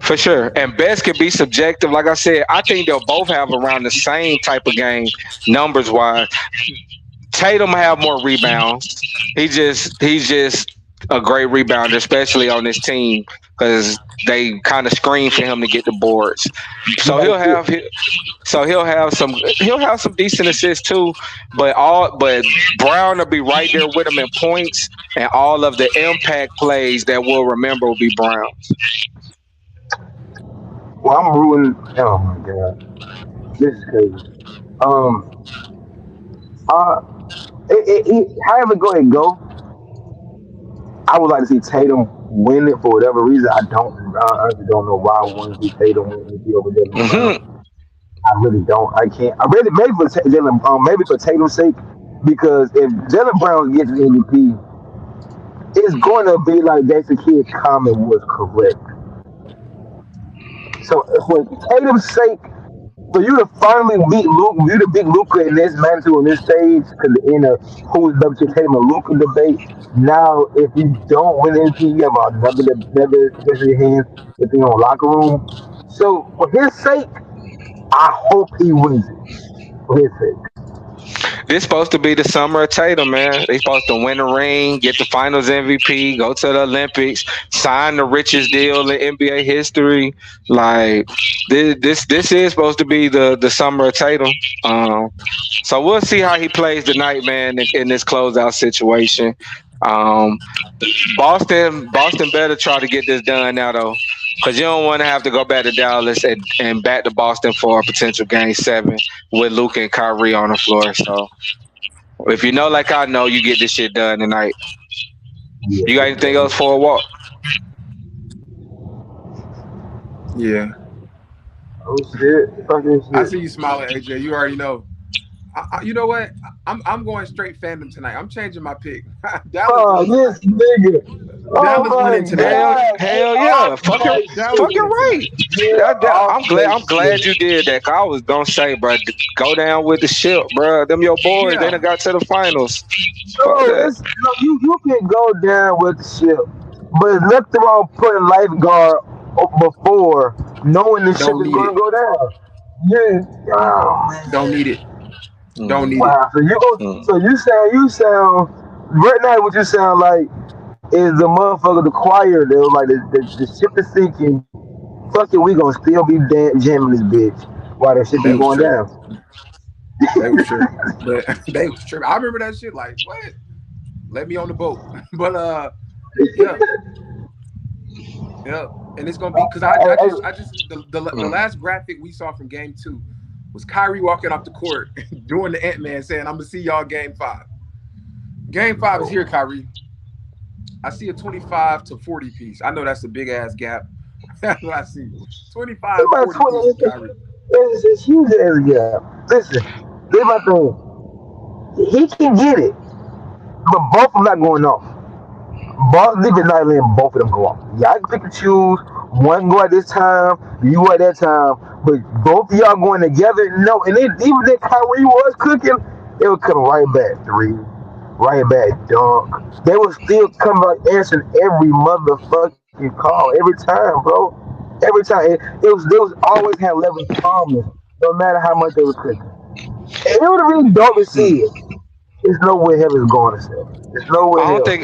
Speaker 5: For sure. And best could be subjective. Like I said, I think they'll both have around the same type of game, numbers wise. Tatum have more rebounds. He's just a great rebounder, especially on this team, because they kind of screen for him to get the boards. So
Speaker 2: That's it.
Speaker 5: he'll have some decent assists too. But Brown will be right there with him in points, and all of the impact plays that we'll remember will be Brown.
Speaker 2: Well, I'm ruining. Oh my god, this is crazy. Um, uh, however go and go, I would like to see Tatum win it for whatever reason. I honestly don't know why I want to see Tatum win MVP over Jalen Brown.
Speaker 5: Hmm.
Speaker 2: I really don't. I can't. I really maybe for maybe for Tatum's sake, because if Jalen Brown gets the MVP, it's going to be like Jason Kidd's comment was correct. So for Tatum's sake, for you to finally beat Luke, you to beat Luca in this magnitude on this stage, because in a who's W Tatum and Luca debate. Now, if you don't win MVP, you have another against your hands within your locker room. So for his sake, I hope he wins it. For his sake.
Speaker 5: This supposed to be the summer of Tatum, man. They supposed to win a ring, get the Finals MVP, go to the Olympics, sign the richest deal in NBA history. Like this is supposed to be the summer of Tatum. Um, so we'll see how he plays tonight, man, in this closeout situation. Um, Boston better try to get this done now, though, because you don't want to have to go back to Dallas and back to Boston for a potential game 7 with Luke and Kyrie on the floor. So if you know, like I know, you get this shit done tonight.
Speaker 2: Yeah,
Speaker 5: You got anything else for a walk?
Speaker 1: Yeah.
Speaker 2: oh shit, fucking
Speaker 1: I
Speaker 2: shit.
Speaker 1: see you smiling, AJ. You already know. You know what? I'm going straight fandom tonight. I'm changing my pick. Dallas
Speaker 2: Oh,
Speaker 1: winning
Speaker 2: this
Speaker 1: tonight.
Speaker 2: nigga. Oh
Speaker 1: Dallas
Speaker 2: my
Speaker 1: winning tonight.
Speaker 2: god.
Speaker 5: Hell
Speaker 2: Oh
Speaker 5: yeah!
Speaker 2: my
Speaker 1: Dallas
Speaker 5: Fucking
Speaker 1: winning
Speaker 2: shit.
Speaker 5: right.
Speaker 1: tonight.
Speaker 2: Yeah, oh
Speaker 5: I'm glad. I'm
Speaker 2: shit.
Speaker 5: glad you did that. 'Cause I was gonna say, bro, go down with the ship, bro. Them your boys. They
Speaker 1: Yeah.
Speaker 5: done got to the finals. Fuck
Speaker 2: No,
Speaker 5: that.
Speaker 2: it's no, you can go down with the ship, but it's nothing wrong putting lifeguard before knowing the ship
Speaker 1: Don't
Speaker 2: is
Speaker 1: need
Speaker 2: going
Speaker 1: it.
Speaker 2: to go down. Yeah. Oh
Speaker 1: Don't
Speaker 2: man.
Speaker 1: need it. Don't
Speaker 5: Mm,
Speaker 1: need it.
Speaker 2: Wow. So you go.
Speaker 5: mm.
Speaker 2: So you sound right now. What you sound like is the motherfucker, the choir. They was like the ship is sinking. Fuck it, we gonna still be jamming this bitch while the ship
Speaker 1: They
Speaker 2: is
Speaker 1: was
Speaker 2: going
Speaker 1: tripping.
Speaker 2: down.
Speaker 1: They was tripping. But they was tripping. I remember that shit. Like what? Let me on the boat. But yeah, yeah. And it's gonna be because I
Speaker 2: Hey,
Speaker 1: just the
Speaker 5: Mm.
Speaker 1: last graphic we saw from game 2. was Kyrie walking off the court doing the Ant-Man saying, I'm gonna see y'all game 5. Game 5 is here, Kyrie. I see a 25 to 40 piece. I know that's a big ass gap. That's what I see. 25
Speaker 2: It's
Speaker 1: to
Speaker 2: about
Speaker 1: 40 piece
Speaker 2: 20.
Speaker 1: for Kyrie.
Speaker 2: It's huge as a gap. Listen, here's my thing. He can get it, but both of them not going off. Both they did not letting both of them go off. Y'all can pick and choose. One go at this time, you go at that time, but both of y'all going together. No, and then even if Kyrie was cooking, they would come right back three, right back dunk. They would still come back answering every motherfucking call every time, bro. Every time it was they was always had levels of calmness, no matter how much they was cooking. And it would have really dope to see it. There's no way heaven's going to say. There's no way
Speaker 5: I don't
Speaker 2: hell.
Speaker 5: think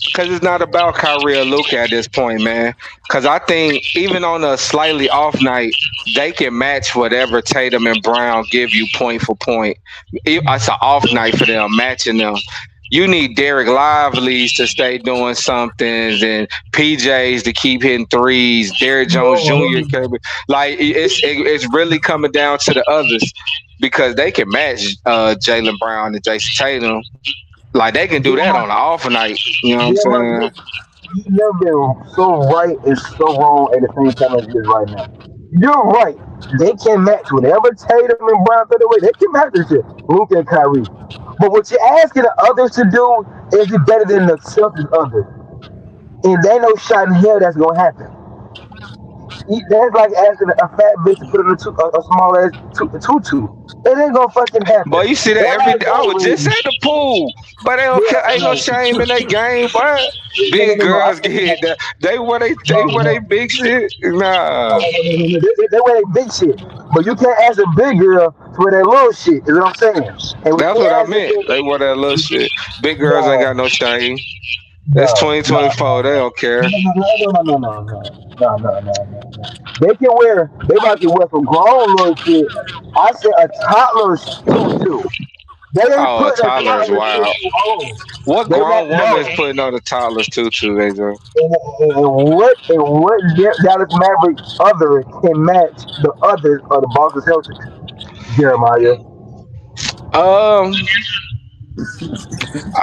Speaker 5: because it's not about Kyrie or Luka at this point, man. Because I think even on a slightly off night, they can match whatever Tatum and Brown give you point for point. It's an off night for them, matching them. You need Derek Lively's to stay doing something, and PJs to keep hitting threes. Derek Jones Jr. Like it's really coming down to the others because they can match Jalen Brown and Jason Tatum. Like they can do that on an off night. You know what I'm saying?
Speaker 2: You've never been so right and so wrong at the same time as you is right now. You're right. They can match whatever Tatum and Brown throw away. They can match this shit. Luke and Kyrie. But what you're asking the others to do is it better than the selfish others. And there ain't no shot in hell that's gonna happen. That's like asking a fat bitch to put on a small ass tutu. It ain't gonna fucking happen.
Speaker 5: Boy, you see that
Speaker 2: That
Speaker 5: every
Speaker 2: ain't
Speaker 5: day. I
Speaker 2: gonna
Speaker 5: was just
Speaker 2: win.
Speaker 5: at the pool, but they don't
Speaker 2: Yeah,
Speaker 5: ain't no shame in their game. But big
Speaker 2: no.
Speaker 5: girls get that. They wear they
Speaker 2: No.
Speaker 5: big shit. Nah,
Speaker 2: No. They wear that big shit. But you can't ask a big girl to wear that little shit, is what I'm saying. And we
Speaker 5: that's
Speaker 2: can't
Speaker 5: what I
Speaker 2: ask
Speaker 5: meant.
Speaker 2: them,
Speaker 5: They wear that little shit. Big girls ain't got
Speaker 2: no,
Speaker 5: no shame. It's
Speaker 2: no, no,
Speaker 5: 2024. They don't care.
Speaker 2: no. They can wear, they about to wear some grown little shit. I said a toddler's tutu. They ain't
Speaker 5: Oh, a
Speaker 2: putting a
Speaker 5: toddler is
Speaker 2: toddler's
Speaker 5: wild.
Speaker 2: tutu on.
Speaker 5: What
Speaker 2: They not,
Speaker 5: grown woman is
Speaker 2: no.
Speaker 5: putting on a toddler's tutu, AJ?
Speaker 2: And what Dallas Mavericks other can match the others of the Boston Celtics? Jeremiah.
Speaker 5: Um,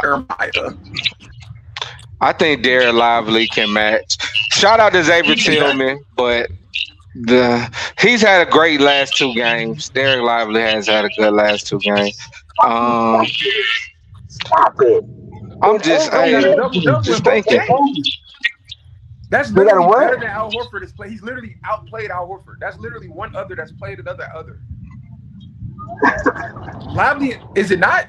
Speaker 1: Jeremiah.
Speaker 5: I think Derek Lively can match. Shout out to Xavier Tillman, but the he's had a great last two games. Derek Lively has had a good last two games.
Speaker 2: Fucking
Speaker 5: Um,
Speaker 2: stop it. Stop it.
Speaker 5: I'm
Speaker 2: It
Speaker 5: just
Speaker 2: ain't no
Speaker 1: They got a
Speaker 5: hey,
Speaker 1: double
Speaker 2: way.
Speaker 1: double in
Speaker 5: just
Speaker 1: both
Speaker 2: It
Speaker 5: thinking.
Speaker 1: games.
Speaker 2: ain't.
Speaker 1: That's
Speaker 2: They got a
Speaker 1: literally better
Speaker 2: what?
Speaker 1: than Al Horford is play. He's literally outplayed Al Horford. That's literally one other that's played another other. Lively, is it not?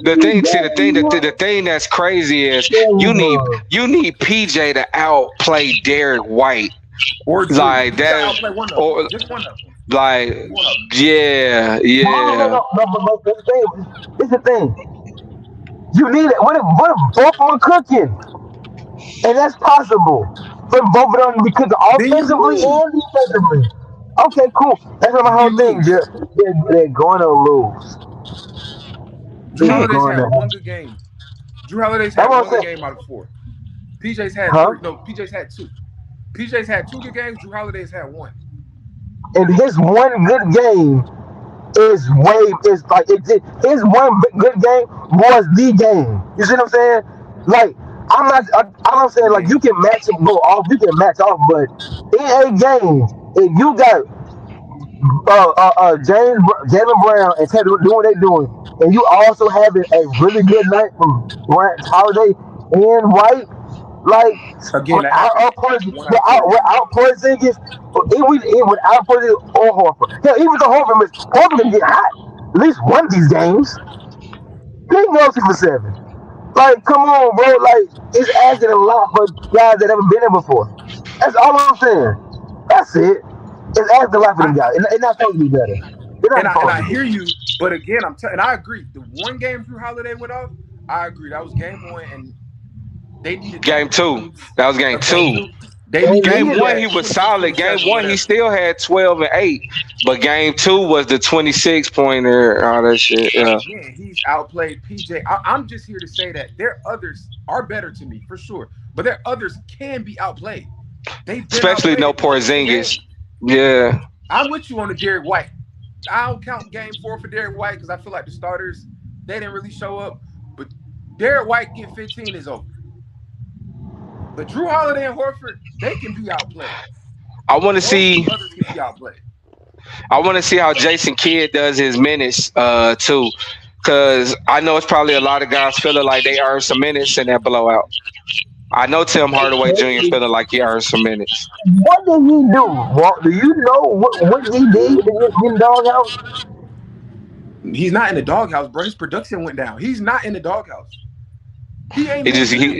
Speaker 5: The thing, see, the thing that's crazy is you need PJ to outplay Derek White
Speaker 1: Or Drew?
Speaker 5: like
Speaker 1: He's gonna
Speaker 5: that,
Speaker 1: outplay one of them.
Speaker 5: or
Speaker 1: Just one of them.
Speaker 5: like
Speaker 1: Just one of them.
Speaker 5: yeah, yeah.
Speaker 2: But this the thing. You need it. What if both of them cooking? And that's possible. But both of them be cooking
Speaker 1: Then you
Speaker 2: offensively
Speaker 1: lose.
Speaker 2: and defensively. Okay, cool. That's what my
Speaker 1: Then
Speaker 2: whole
Speaker 1: you
Speaker 2: thing.
Speaker 1: lose.
Speaker 2: They're going to lose.
Speaker 1: Drew
Speaker 2: They're
Speaker 1: Holiday's
Speaker 2: going
Speaker 1: had
Speaker 2: to.
Speaker 1: one good game. Drew Holiday's
Speaker 2: That's
Speaker 1: had
Speaker 2: what
Speaker 1: one
Speaker 2: I'm
Speaker 1: good
Speaker 2: saying.
Speaker 1: game out of 4. PJ's had
Speaker 2: Huh?
Speaker 1: 3. No, PJ's had 2. PJ's had 2 good games. Drew Holiday's had 1.
Speaker 2: And his one good game is like his one good game was the game. You see what I'm saying? Like I'm not saying like
Speaker 1: Yeah.
Speaker 2: you can match and go off, you can match off, but in a game, if you got Jalen Brown and Ted doing what they doing, and you also having a really good night from Grant Holiday and White, like
Speaker 1: Again, that
Speaker 2: without
Speaker 1: happens. One out of 4 games.
Speaker 2: without Porzingis, without Porzingis or Horford. Hell, even the Horford can get hot at least one of these games. He goes 6 for 7. Like, come on, bro. Like, it's asking a lot for guys that haven't been there before. That's all I'm saying. That's it. It's asking a lot for them
Speaker 1: I
Speaker 2: guys. It's not supposed to be better. They're not
Speaker 1: and
Speaker 2: supposed
Speaker 1: I
Speaker 2: to be.
Speaker 1: hear you, but again, and I agree. The one game Drew Holiday went off, I agree. That was game 1, and they needed that.
Speaker 5: Game two, that was game
Speaker 1: Game
Speaker 5: two.
Speaker 1: 2, they
Speaker 2: They
Speaker 1: needed
Speaker 5: Game
Speaker 2: needed
Speaker 5: one
Speaker 2: that.
Speaker 5: he
Speaker 1: that
Speaker 5: was
Speaker 1: 26,
Speaker 5: solid. Game
Speaker 1: 27,
Speaker 5: one he
Speaker 1: whatever.
Speaker 5: still had 12 and 8, but game two was the 26 pointer, all that shit. Yeah,
Speaker 1: Again, he's outplayed PJ. I'm just here to say that their others are better to me for sure, but their others can be outplayed. They've been
Speaker 5: especially
Speaker 1: outplayed.
Speaker 5: no
Speaker 1: If you look at the
Speaker 5: Porzingis.
Speaker 1: game,
Speaker 5: Yeah,
Speaker 1: I'm with you on the Derek White. I don't count game 4 for Derek White because I feel like the starters they didn't really show up. But Derek White get 15 is over. But Drew Holiday and Horford, they can be outplayed.
Speaker 5: I want to
Speaker 1: Those two
Speaker 5: see.
Speaker 1: others can be outplayed.
Speaker 5: I want to see how Jason Kidd does his minutes too, because I know it's probably a lot of guys feeling like they earned some minutes in that blowout. I know Tim Hardaway Jr. feeling like he earned some minutes.
Speaker 2: What did he do? Walt, do you know what he did to get in doghouse?
Speaker 1: He's not in the doghouse, bro. His production went down. He's not in the doghouse. He ain't
Speaker 5: He
Speaker 1: been
Speaker 5: just
Speaker 1: good.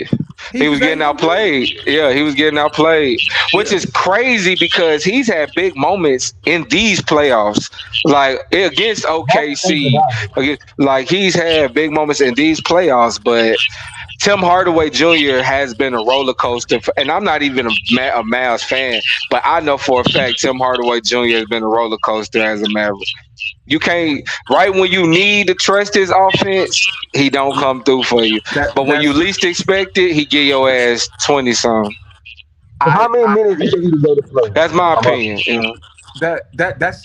Speaker 5: he was getting outplayed. Yeah, he was getting outplayed, which
Speaker 1: Yeah.
Speaker 5: is crazy because he's had big moments in these playoffs, like against
Speaker 2: That's
Speaker 5: OKC.
Speaker 2: undeniable.
Speaker 5: Like he's had big moments in these playoffs, but Tim Hardaway Jr. has been a roller coaster, and I'm not even a Mavs fan, but I know for a fact Tim Hardaway Jr. has been a roller coaster as a Maverick. You can't right when you need to trust his offense, he don't come through for you.
Speaker 1: That
Speaker 5: But when you
Speaker 1: that's
Speaker 5: least expect it, he give your ass 20 some.
Speaker 2: So how many
Speaker 1: I
Speaker 2: minutes
Speaker 1: agree
Speaker 2: you
Speaker 1: with
Speaker 2: think he
Speaker 1: you.
Speaker 2: deserve to play?
Speaker 5: That's my
Speaker 2: I'm up.
Speaker 5: opinion. You know?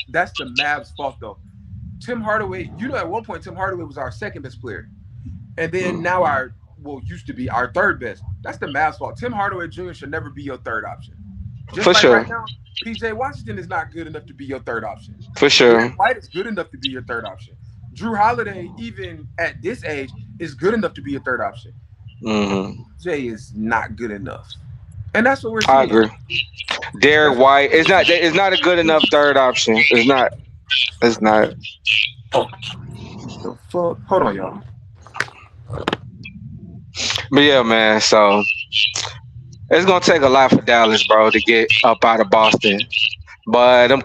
Speaker 1: That's the Mavs' fault though. Tim Hardaway, at one point Tim Hardaway was our second best player, and then now used to be our third best. That's the Mavs' fault. Tim Hardaway Jr. should never be your third option. Just
Speaker 5: For
Speaker 1: like right
Speaker 5: sure.
Speaker 1: now, PJ Washington is not good enough to be your third option.
Speaker 5: For
Speaker 1: Derek
Speaker 5: sure.
Speaker 1: White is good enough to be your third option. Drew Holiday, even at this age, is good enough to be your third option.
Speaker 5: Hmm.
Speaker 1: Jay is not good enough, and that's what we're
Speaker 5: I
Speaker 1: seeing.
Speaker 5: agree. Derek
Speaker 1: That's
Speaker 5: White it's not a good enough third option. It's not. It's not.
Speaker 1: oh, the fuck. Hold on, y'all.
Speaker 5: But yeah, man. So it's gonna take a lot for Dallas, bro, to get up out of Boston. But them,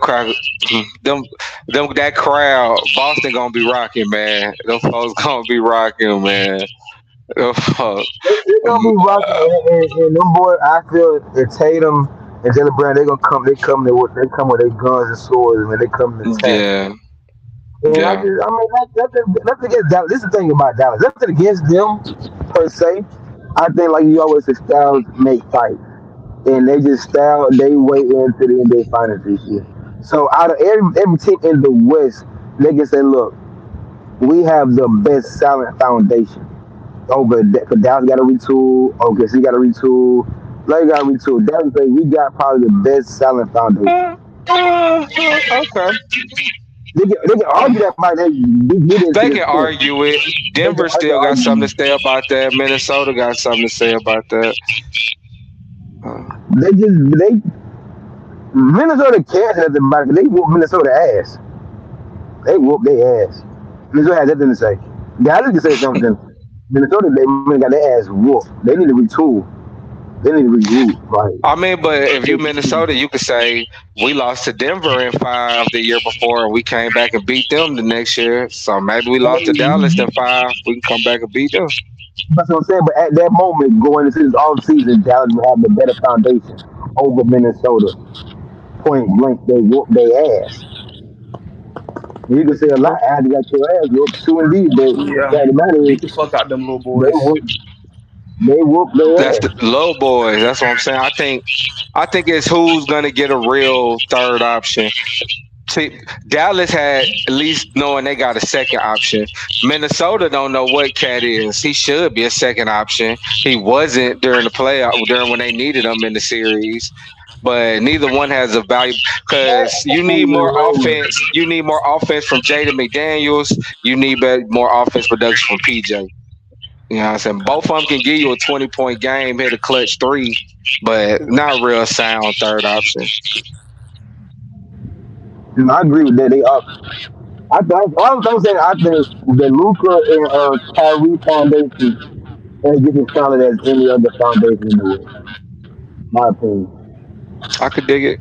Speaker 5: that crowd, Boston gonna be rocking, man. Them folks gonna be rocking, man. Them folks.
Speaker 2: They're gonna be rocking, and them boys. I feel that Tatum and Jalen Brown, they gonna come. They come with their guns and swords, and they come to attack.
Speaker 5: Yeah,
Speaker 2: And
Speaker 5: yeah.
Speaker 2: I mean, nothing against Dallas. This is the thing about Dallas. Nothing against them per se. I think, like you always say, styles make fight, and they just style they way into the NBA Finals this year. So out of every team in the West, they can say, look, we have the best silent foundation. For Dallas got to retool. Okay, so you got to retool. Like you got to retool. Dallas say we got probably the best silent foundation.
Speaker 5: Okay.
Speaker 2: They can argue that might they didn't see
Speaker 5: They
Speaker 2: the
Speaker 5: can
Speaker 2: score.
Speaker 5: argue it. Denver
Speaker 2: They can
Speaker 5: still got something to
Speaker 2: argue.
Speaker 5: say about that. Minnesota got something to say about that. Uh,
Speaker 2: They Minnesota cares nothing about it. They whoop Minnesota ass. They whoop their ass. Minnesota has nothing to say. Dallas can say something. Minnesota, they got their ass whooped. They need to retool. They need to regroup. Like,
Speaker 5: I mean, but if you Minnesota, you could say we lost to Denver in 5 the year before, and we came back and beat them the next year. So maybe we lost to Dallas in 5. We can come back and beat them.
Speaker 2: that's what I'm saying. But at that moment, going into this off season, Dallas will have the better foundation over Minnesota. Point blank, they whoop their ass. You can say a lot after you got your ass whooped, true indeed, but the
Speaker 1: Yeah,
Speaker 2: fact of the matter is
Speaker 1: beat the fuck out them little
Speaker 2: they
Speaker 1: boys.
Speaker 2: whoop they whoop their
Speaker 5: That's
Speaker 2: ass.
Speaker 5: the low boys. That's what I'm saying. I think it's who's gonna get a real third option. See, Dallas had at least knowing they got a second option. Minnesota don't know what Cat is. He should be a second option. He wasn't during the playoff during when they needed him in the series. But neither one has a value because you need more offense. You need more offense from Jaden McDaniels. You need more offense production from PJ. You know what I'm saying? Both of them can give you a 20-point game, hit a clutch three, but not real sound third option.
Speaker 2: And I agree with that. They up. I'm saying I think the Luca and Kyrie foundation is just as solid as any other foundation in the West. My opinion.
Speaker 5: I could dig it.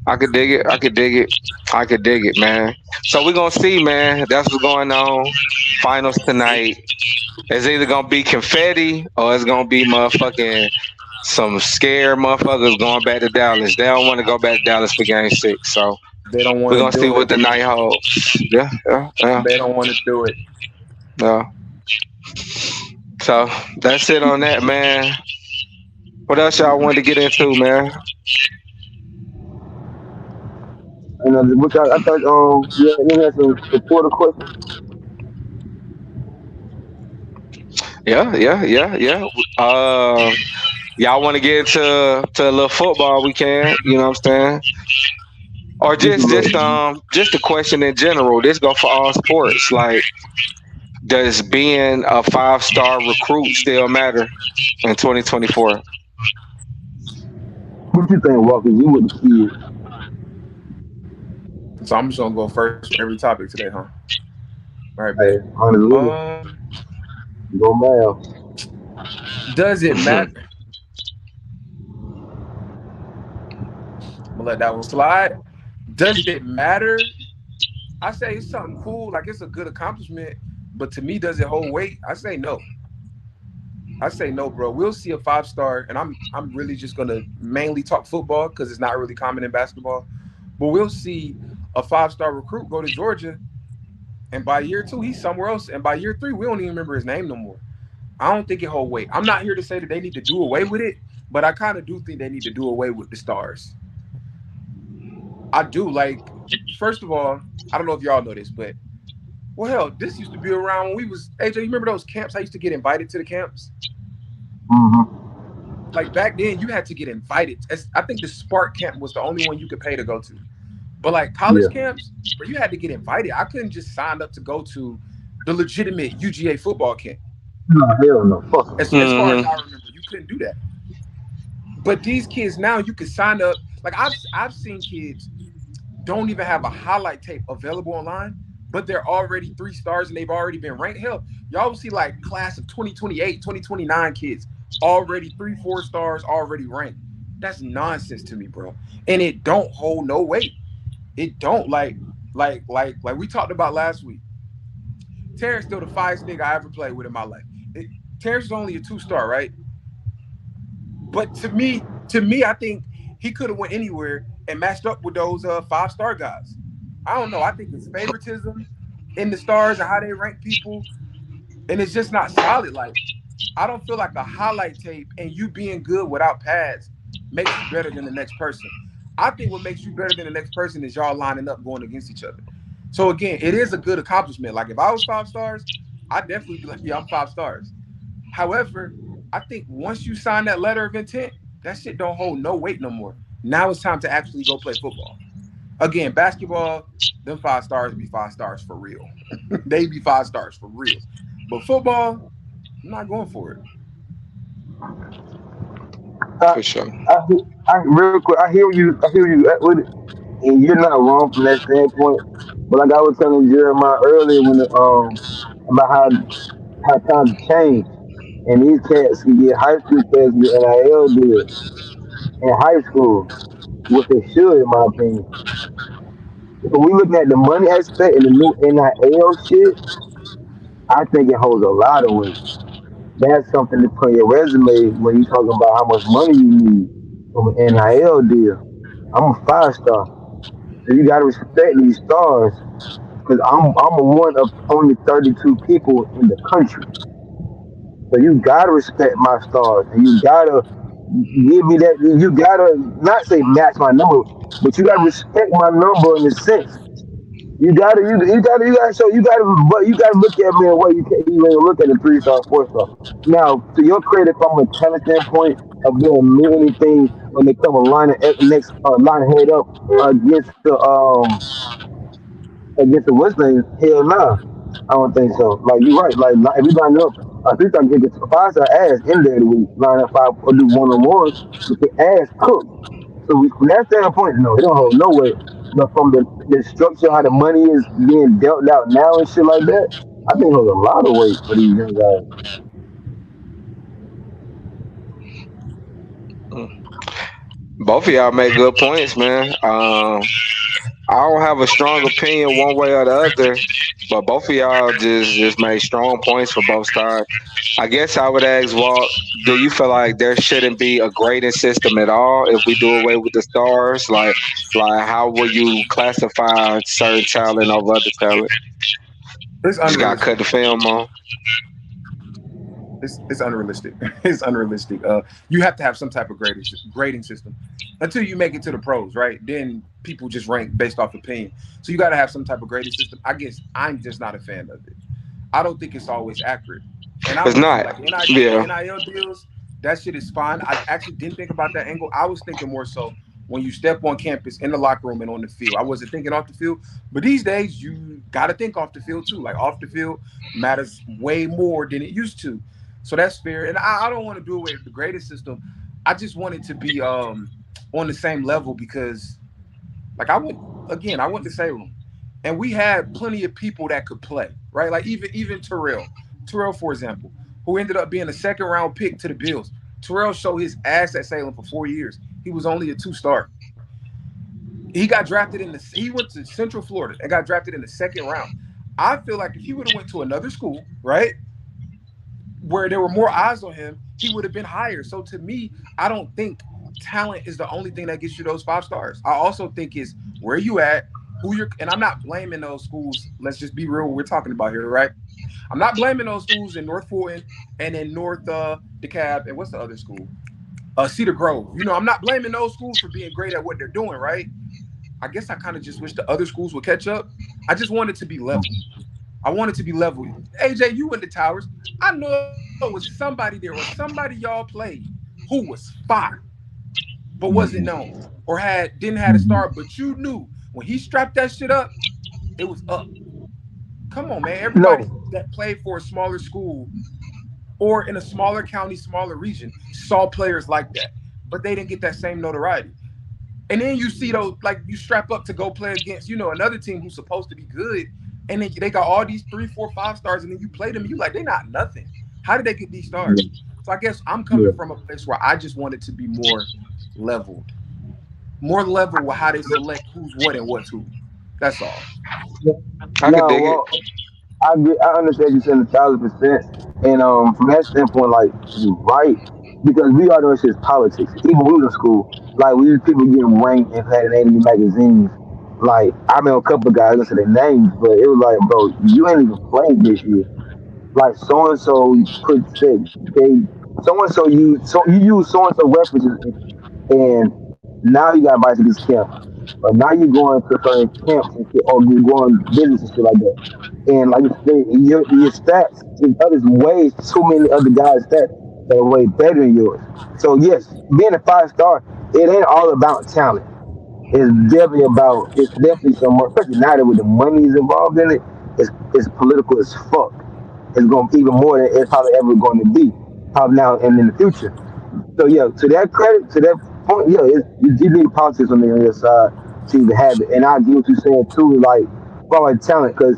Speaker 5: I could dig it. I could dig it. I could dig it, man. So we're gonna see, man. That's what's going on. Finals tonight. It's either gonna be confetti or it's gonna be motherfucking some scared motherfuckers going back to Dallas. They don't want to go back to Dallas for game 6. So
Speaker 1: They don't
Speaker 5: we're
Speaker 1: want to
Speaker 5: gonna see
Speaker 1: do
Speaker 5: what
Speaker 1: it.
Speaker 5: the night holds. Yeah, yeah, yeah,
Speaker 1: They don't want to do it.
Speaker 5: yeah. So that's it on that, man. What else y'all wanted to get into, man?
Speaker 2: And which I thought you had some Twitter questions.
Speaker 5: Yeah, yeah, yeah, yeah. Y'all want to get into a little football? We can. You know what I'm saying? Or
Speaker 2: Just a little.
Speaker 5: just a question in general. This go for all sports. Like, does being a 5-star recruit still matter in 2024?
Speaker 2: What you think, Walker? You with the kids?
Speaker 1: So I'm just gonna go first for every topic today, huh? All right, bet.
Speaker 2: Hey, honestly, go man.
Speaker 1: Does it matter? I'm gonna let that one slide. Does it matter? I say it's something cool, like it's a good accomplishment, but to me, does it hold weight? I say no. I say no, bro. We'll see a 5-star, and I'm really just gonna mainly talk football because it's not really common in basketball. But we'll see a 5-star recruit go to Georgia, and by year 2, he's somewhere else, and by year 3, we don't even remember his name no more. I don't think it hold weight. I'm not here to say that they need to do away with it, but I kind of do think they need to do away with the stars. I do. Like, first of all, I don't know if y'all know this, but well, hell, this used to be around when we was AJ. You remember those camps? I used to get invited to the camps.
Speaker 2: Mm-hmm.
Speaker 1: Like back then, you had to get invited. I think the Spark camp was the only one you could pay to go to. But like college
Speaker 2: Yeah.
Speaker 1: camps, where you had to get invited. I couldn't just sign up to go to the legitimate UGA football camp.
Speaker 2: No, hell no. Fuck no.
Speaker 1: As far as
Speaker 5: Hmm.
Speaker 1: I remember, you couldn't do that. But these kids now, you can sign up. Like I've seen kids don't even have a highlight tape available online, but they're already 3 stars and they've already been ranked. Hell, y'all will see like class of 2028, 2029 kids already 3, 4 stars already ranked. That's nonsense to me, bro. And it don't hold no weight. It don't like we talked about last week. Terrence still the finest nigga I ever played with in my life. Terrence is only a 2-star, right? But to me, I think he could have went anywhere and matched up with those 5-star guys. I don't know. I think it's favoritism in the stars and how they rank people, and it's just not solid. Like I don't feel like a highlight tape and you being good without pads makes you better than the next person. I think what makes you better than the next person is y'all lining up going against each other. So again, it is a good accomplishment. Like if I was 5 stars, I'd definitely be like, yeah, I'm 5 stars. However, I think once you sign that letter of intent, that shit don't hold no weight no more. Now it's time to actually go play football. Again, basketball, them 5 stars be 5 stars for real. They be 5 stars for real. But football, I'm not going for it.
Speaker 2: I,
Speaker 5: For sure.
Speaker 2: real quick, I hear you with it, and you're not wrong from that standpoint. But like I was telling Jeremiah earlier, about how times change, and these cats can get high school cats get NIL deals in high school, which they should, in my opinion. If we looking at the money aspect and the new NIL shit, I think it holds a lot of weight. That's something to put on your resume when you talking about how much money you need from an NIL deal. I'm a 5 star, so you gotta respect these stars because I'm a one of only 32 people in the country. So you gotta respect my stars, and you gotta give me that. You gotta not say match my number, but you gotta respect my number in the sense. You gotta show but you gotta look at me in a way you can't even look at a 3 star, 4 star. Now, to your credit, from a talent standpoint of doing many things when they come a line head up against the West thing, hell nah. I don't think so. Like you're right. Like not everybody know 3 star get 5 star ass in there the week. Line up 5 or do one on ones with the ass cooked. So from that standpoint, no, it don't hold no weight. But from the structure, how the money is being dealt out now and shit like that, I think it holds a lot of weight for these young guys.
Speaker 5: Both of y'all make good points, man. I don't have a strong opinion one way or the other, but both of y'all just made strong points for both sides. I guess I would ask Walt, do you feel like there shouldn't be a grading system at all if we do away with the stars? Like how will you classify certain talent over other talent?
Speaker 1: It's
Speaker 5: Just got to cut
Speaker 1: unrealistic.
Speaker 5: the film on.
Speaker 1: It's unrealistic. It's unrealistic. You have to have some type of grading system until you make it to the pros, right? Then people just rank based off opinion. So you got to have some type of grading system. I guess I'm just not a fan of it. I don't think it's always accurate. And I'm
Speaker 5: It's
Speaker 1: with you.
Speaker 5: not.
Speaker 1: Like the
Speaker 5: Yeah.
Speaker 1: NIL deals, that shit is fine. I actually didn't think about that angle. I was thinking more so when you step on campus, in the locker room, and on the field. I wasn't thinking off the field. But these days, you got to think off the field too. Like off the field matters way more than it used to. So that's fair. And I don't want to do away with the graded system. I just want it to be on the same level because, like, I went to Salem, and we had plenty of people that could play, right? Like even Terrell, for example, who ended up being a second round pick to the Bills. Terrell showed his ass at Salem for 4 years. He was only a two-star. He got drafted he went to Central Florida and got drafted in the second round. I feel like if he would have went to another school, right, where there were more eyes on him, he would have been higher. So to me, I don't think talent is the only thing that gets you those 5 stars. I also think is where you at, who you're, and I'm not blaming those schools. Let's just be real. What we're talking about here, right? I'm not blaming those schools in North Fulton and in North DeKalb and what's the other school? Cedar Grove. I'm not blaming those schools for being great at what they're doing, right? I guess I kind of just wish the other schools would catch up. I just want it to be level. I want it to be level. AJ, you went to Towers. I know it was somebody there or somebody y'all played who was fire, but wasn't known or didn't have a star, but you knew when he strapped that shit up, it was up. Come on, man. Everybody
Speaker 2: No,
Speaker 1: that played for a smaller school or in a smaller county, smaller region saw players like that, but they didn't get that same notoriety. And then you see those, like you strap up to go play against, another team who's supposed to be good, and then they got all these 3, 4, 5 stars, and then you play them, and you like they're not nothing. How did they get these stars? So I guess I'm coming
Speaker 2: yeah.
Speaker 1: from a place where I just want it to be leveled, more level with how they select who's what and what's who. That's all.
Speaker 5: I could
Speaker 2: No,
Speaker 5: dig it.
Speaker 2: well, I understand you saying 1,000%, and from that standpoint, like you're right, because we are doing shit politics. Even when we was in school, like we people getting ranked and had in enemy magazines. Like I met a couple of guys, I said their names, but it was like, bro, you ain't even playing this year. Like so and so put said you use so and so references, and now you got invited to this camp, or now you're going to certain camps and shit, or you're going business and shit like that. And like you said, your stats is others way too many other guys' stats that are way better than yours. So yes, being a 5 star, it ain't all about talent. It's definitely some more, especially now that with the money is involved in it, it's political as fuck. It's going to be even more than it's probably ever going to be, probably now and in the future. So yeah, to that credit, to that point, yeah, you need politics on your side to even have it. And I agree with you saying too, like about like talent, because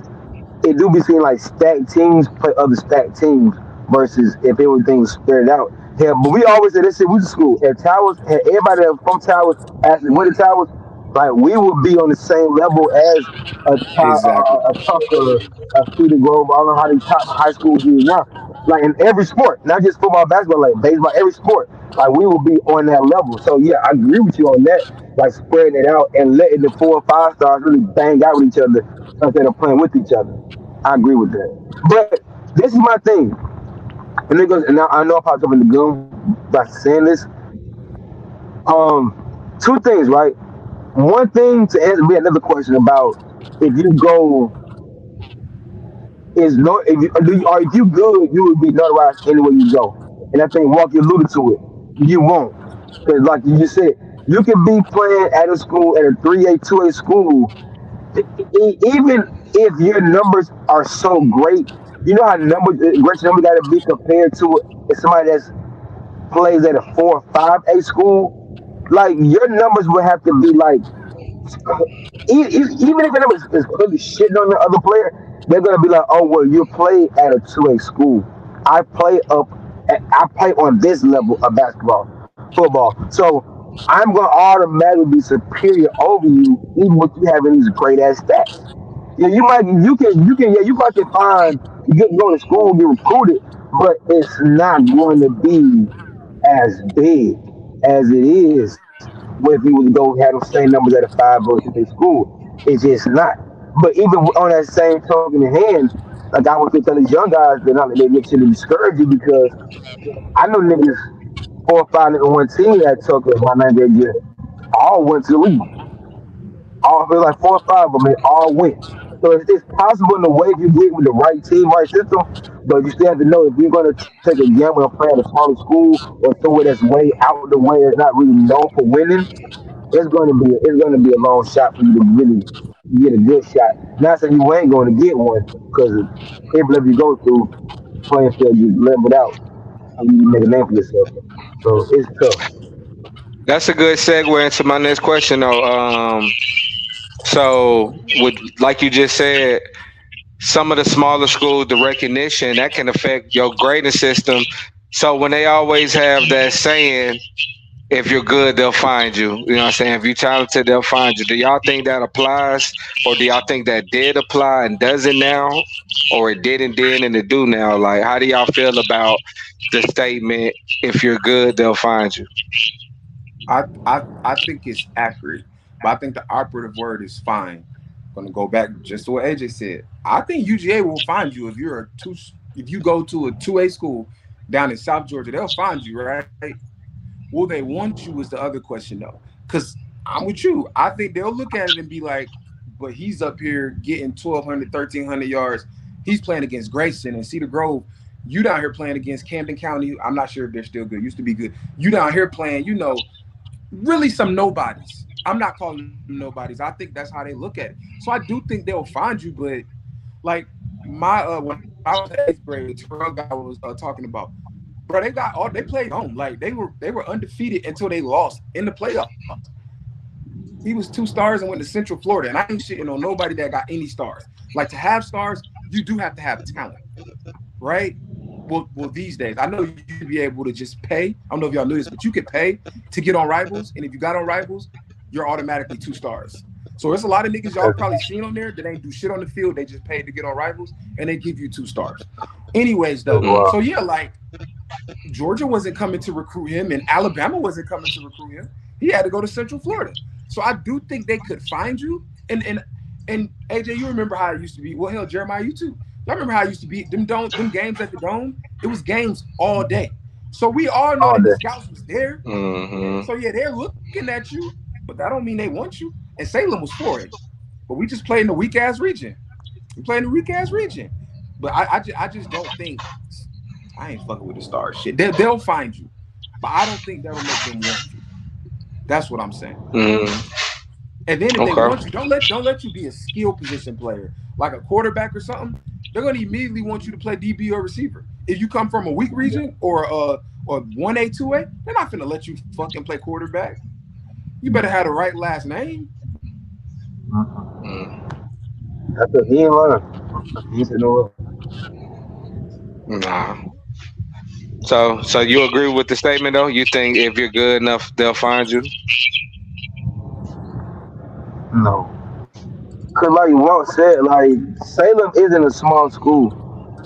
Speaker 2: it do be seeing like stacked teams play other stacked teams versus if everything was spread out. Yeah, but we always said this shit. We was school. Had Towers, had everybody that was from Towers actually went to Towers, like we would be on the same level as
Speaker 1: Exactly.
Speaker 2: a Tucker, a Cedar Grove. I don't know how these top high schools do now. Like in every sport, not just football, basketball, like baseball, every sport. Like we will be on that level. So yeah, I agree with you on that. Like spreading it out and letting the 4 or 5 stars really bang out with each other instead of playing with each other. I agree with that. But this is my thing. And it goes, and I know I popped up in the goon by saying this. Two things, right? One thing to answer me another question about if you go is no if you do you, or if you good, you will be notarized anywhere you go. And I think Walker alluded to it. You won't. Because like you just said, you can be playing at a school at a 3A, 2A school, even if your numbers are so great, you know how great number got to be compared to somebody that's plays at a 4 or 5A school. Like your numbers would have to be like even if the number is clearly shitting on the other player, they're gonna be like, oh well, you play at a 2A school. I play on this level of basketball, football. So I'm gonna automatically be superior over you, even with you having these great ass stats. Yeah, yeah, you might can find you get go to school, get recruited, but it's not going to be as big as it is if you would go have the same numbers at a 5 or 6 school. It's just not. But even on that same token in hand, like I want to tell these young guys, they're not they shouldn't discourage you because I know niggas 4 or 5 niggas on one team that took it my name that year all went to the league. All feel like 4 or 5 of them, they all went. So it's possible in the way if you get with the right team, right system, but you still have to know if you're going to take a gamble and play at a smaller school or somewhere that's way out the way that's not really known for winning, it's going to be a long shot for you to really get a good shot. Not saying you ain't going to get one because every level you go through, playing field you leveled out and you make a name for yourself. So it's tough.
Speaker 5: That's a good segue into my next question, though. So, with like you just said, some of the smaller schools, the recognition that can affect your grading system. So when they always have that saying, if you're good, they'll find you. You know what I'm saying? If you're talented, they'll find you. Do y'all think that applies, or do y'all think that did apply and does it now, or it didn't then and it do now? Like, how do y'all feel about the statement, "If you're good, they'll find you"?
Speaker 1: I think it's accurate, but I think the operative word is fine. Gonna go back just to what AJ said. I think UGA will find you if you're a two. If you go to a 2A school down in South Georgia, they'll find you, right? Will they want you is the other question though. Because I'm with you. I think they'll look at it and be like, but he's up here getting 1,200, 1,300 yards. He's playing against Grayson and Cedar Grove. You down here playing against Camden County. I'm not sure if they're still good. Used to be good. You down here playing, really some nobodies. I'm not calling them nobodies. I think that's how they look at it. So I do think they'll find you, but like my when I was in 8th grade, the Terrell guy was talking about, bro, they played home. Like they were undefeated until they lost in the playoffs. He was 2 stars and went to Central Florida. And I ain't shitting on nobody that got any stars. Like to have stars, you do have to have talent, right? Well, these days, I know you should be able to just pay. I don't know if y'all knew this, but you could pay to get on Rivals, and if you got on Rivals, you're automatically 2 stars. So there's a lot of niggas y'all probably seen on there that ain't do shit on the field. They just paid to get on Rivals, and they give you 2 stars. Anyways, though,
Speaker 5: Mm-hmm.
Speaker 1: so yeah, like Georgia wasn't coming to recruit him, and Alabama wasn't coming to recruit him. He had to go to Central Florida. So I do think they could find you. And AJ, you remember how it used to be? Well, hell, Jeremiah, you too. Y'all remember how it used to be? Them games at the Dome. It was games all day. So we all know
Speaker 2: All
Speaker 1: that the
Speaker 2: day.
Speaker 1: scouts was there.
Speaker 5: Mm-hmm.
Speaker 1: So yeah, they're looking at you, but that don't mean they want you. And Salem was for it, but we just play in the weak ass region. We play in the weak ass region. But I just don't think I ain't fucking with the stars shit. They'll find you, but I don't think that'll make them want you. That's what I'm saying.
Speaker 5: Mm-hmm.
Speaker 1: And then if they
Speaker 5: Okay.
Speaker 1: want you, don't let you be a skill position player like a quarterback or something. They're gonna immediately want you to play DB or receiver. If you come from a weak region or 1A 2A, they're not gonna let you fucking play quarterback. You better have the right last name.
Speaker 5: Mm.
Speaker 2: That's a he ain't lying. He said no.
Speaker 5: Nah. So you agree with the statement though? You think if you're good enough, they'll find you?
Speaker 2: No. Cause like Walt said, like Salem isn't a small school,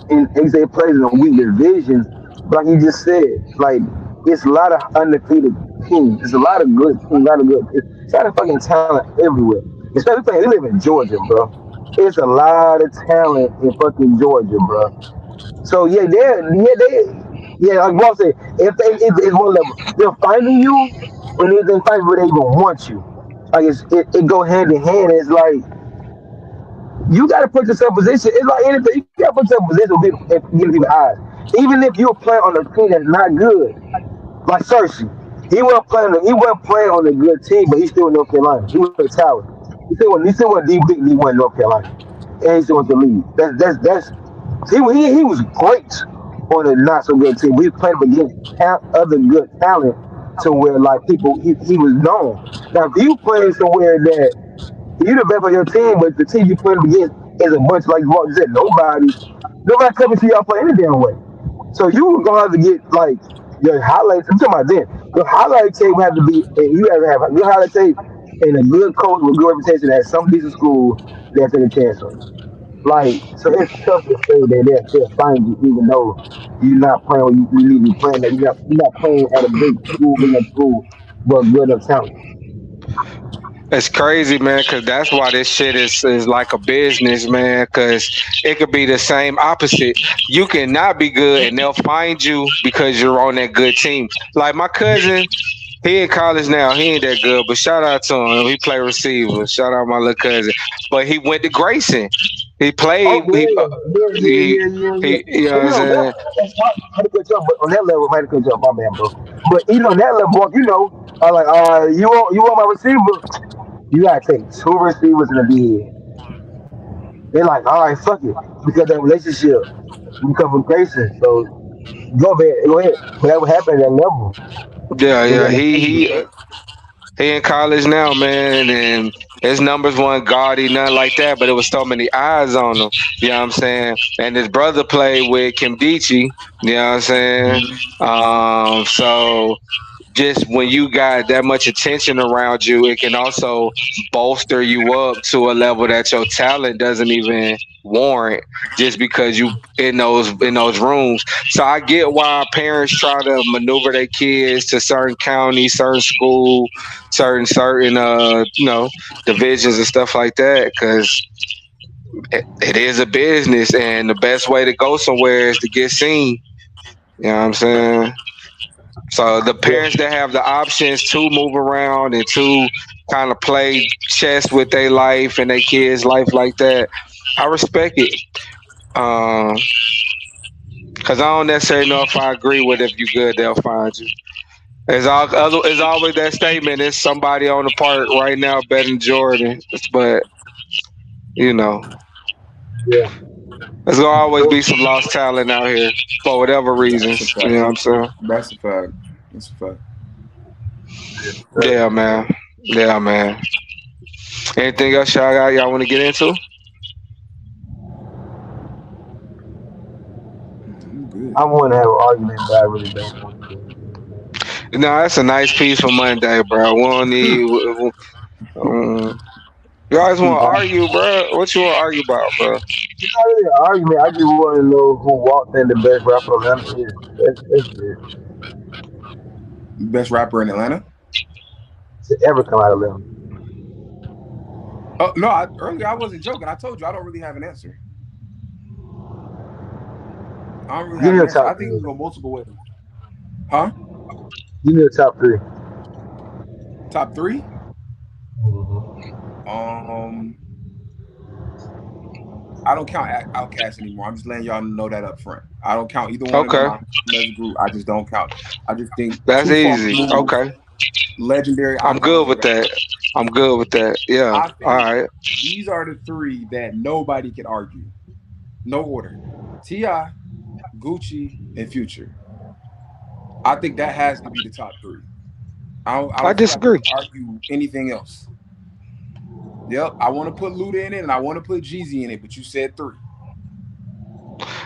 Speaker 2: and they say it plays in a weak divisions. But like you just said, like it's a lot of undefeated teams. It's a lot of good teams, a lot of good. It's a lot of fucking talent everywhere. Especially playing, we live in Georgia, bro. It's a lot of talent in fucking Georgia, bro. So yeah, like Walt said, if they it's one level, they're finding you when they find where they even want you. Like it go hand in hand. It's like you got to put yourself in position. It's like anything. You got to put yourself in position with people, and get people's eyes. Even if you're playing on a team that's not good, like Cersei, he wasn't playing on a good team, but he's still in North Carolina. He was a talent. He still went deep big D1 in North Carolina, and he still went to lead. That's he was great on a not so good team. We played him against other good talent to where like people he was known. Now if you playing somewhere that you the best on your team, but the team you playing against is a bunch like you said, nobody coming to y'all play any damn way. So you gonna have to get like your highlights. I'm talking about then. Your highlight tape have to be, and you have to have your highlight tape and a good coach with good reputation at some decent school that take a chance on you. Like, so it's tough to say that they'll find you even though you're not playing or you need to be playing that you're not playing at a big school, big enough school, but good enough talent.
Speaker 5: It's crazy, man, because that's why this shit is like a business, man, because it could be the same opposite. You can not be good and they'll find you because you're on that good team. Like my cousin, he in college now. He ain't that good, but shout out to him. He play receiver. Shout out my little cousin. But he went to Grayson. He
Speaker 2: Oh
Speaker 5: played.
Speaker 2: yeah,
Speaker 5: He, you know
Speaker 2: And
Speaker 5: what I'm saying?
Speaker 2: that's hard to catch up, but on that level, might catch up, my man, bro. But even on that level, Mark, like, you want my receiver? You gotta take two receivers in the bid. They're like, all right, fuck it, because that relationship, we come from Grayson, so go ahead. But that would happen at that level.
Speaker 5: Yeah,
Speaker 2: They
Speaker 5: yeah.
Speaker 2: got
Speaker 5: He in college now, man, and his numbers weren't gaudy, nothing like that, but it was so many eyes on him. You know what I'm saying? And his brother played with Kim Dichi. You know what I'm saying? So just when you got that much attention around you, it can also bolster you up to a level that your talent doesn't even warrant just because you in those rooms. So I get why parents try to maneuver their kids to certain counties, certain school, certain divisions and stuff like that because it is a business and the best way to go somewhere is to get seen. You know what I'm saying? So the parents that have the options to move around and to kind of play chess with their life and their kids' life like that, I respect it. Um, Cause I don't necessarily know if I agree with if you good, they'll find you. It's always that statement. It's somebody on the park right now betting Jordan, but you know,
Speaker 2: yeah.
Speaker 5: there's gonna always be some lost talent out here for whatever
Speaker 1: That's a
Speaker 5: reasons. You
Speaker 1: fact.
Speaker 5: know what I'm saying?
Speaker 1: That's a fact. That's a fact.
Speaker 5: Yeah, man. Yeah, man. Anything else y'all want to get into?
Speaker 1: I'm good.
Speaker 2: I want to have an argument, but I really don't want to.
Speaker 5: No, that's a nice piece for Monday, bro. We don't need. Um, you always want to argue, bro. What you want to argue about, bro?
Speaker 2: It's not really an argument. I just want to know who walked in the best rapper of Atlanta is. That's it.
Speaker 1: Best rapper in Atlanta.
Speaker 2: To ever come out of Atlanta.
Speaker 1: Oh no! Earlier I wasn't joking. I told you I don't really have an answer. I don't really
Speaker 2: Give
Speaker 1: have
Speaker 2: me
Speaker 1: an
Speaker 2: a
Speaker 1: answer.
Speaker 2: top
Speaker 1: I think it
Speaker 2: three.
Speaker 1: can go multiple ways. Huh?
Speaker 2: Give me a top three.
Speaker 1: Top three?
Speaker 2: Mm-hmm.
Speaker 1: Um, I don't count Outcast anymore. I'm just letting y'all know that up front. I don't count either one of them
Speaker 5: Okay,
Speaker 1: out as a group. I just don't count. I just think
Speaker 5: that's
Speaker 1: too far
Speaker 5: easy.
Speaker 1: removed,
Speaker 5: Okay,
Speaker 1: legendary,
Speaker 5: I'm good
Speaker 1: iconic
Speaker 5: with
Speaker 1: rap.
Speaker 5: that. I'm good with that. Yeah.
Speaker 1: I
Speaker 5: All
Speaker 1: think
Speaker 5: right.
Speaker 1: these are the three that nobody can argue. No order. Ti, Gucci, and Future. I think that has to be the top three. I
Speaker 5: I
Speaker 1: don't feel like we
Speaker 5: disagree.
Speaker 1: can argue anything else. Yep, I want to put Luda in it and I want to put Jeezy in it, but you said three.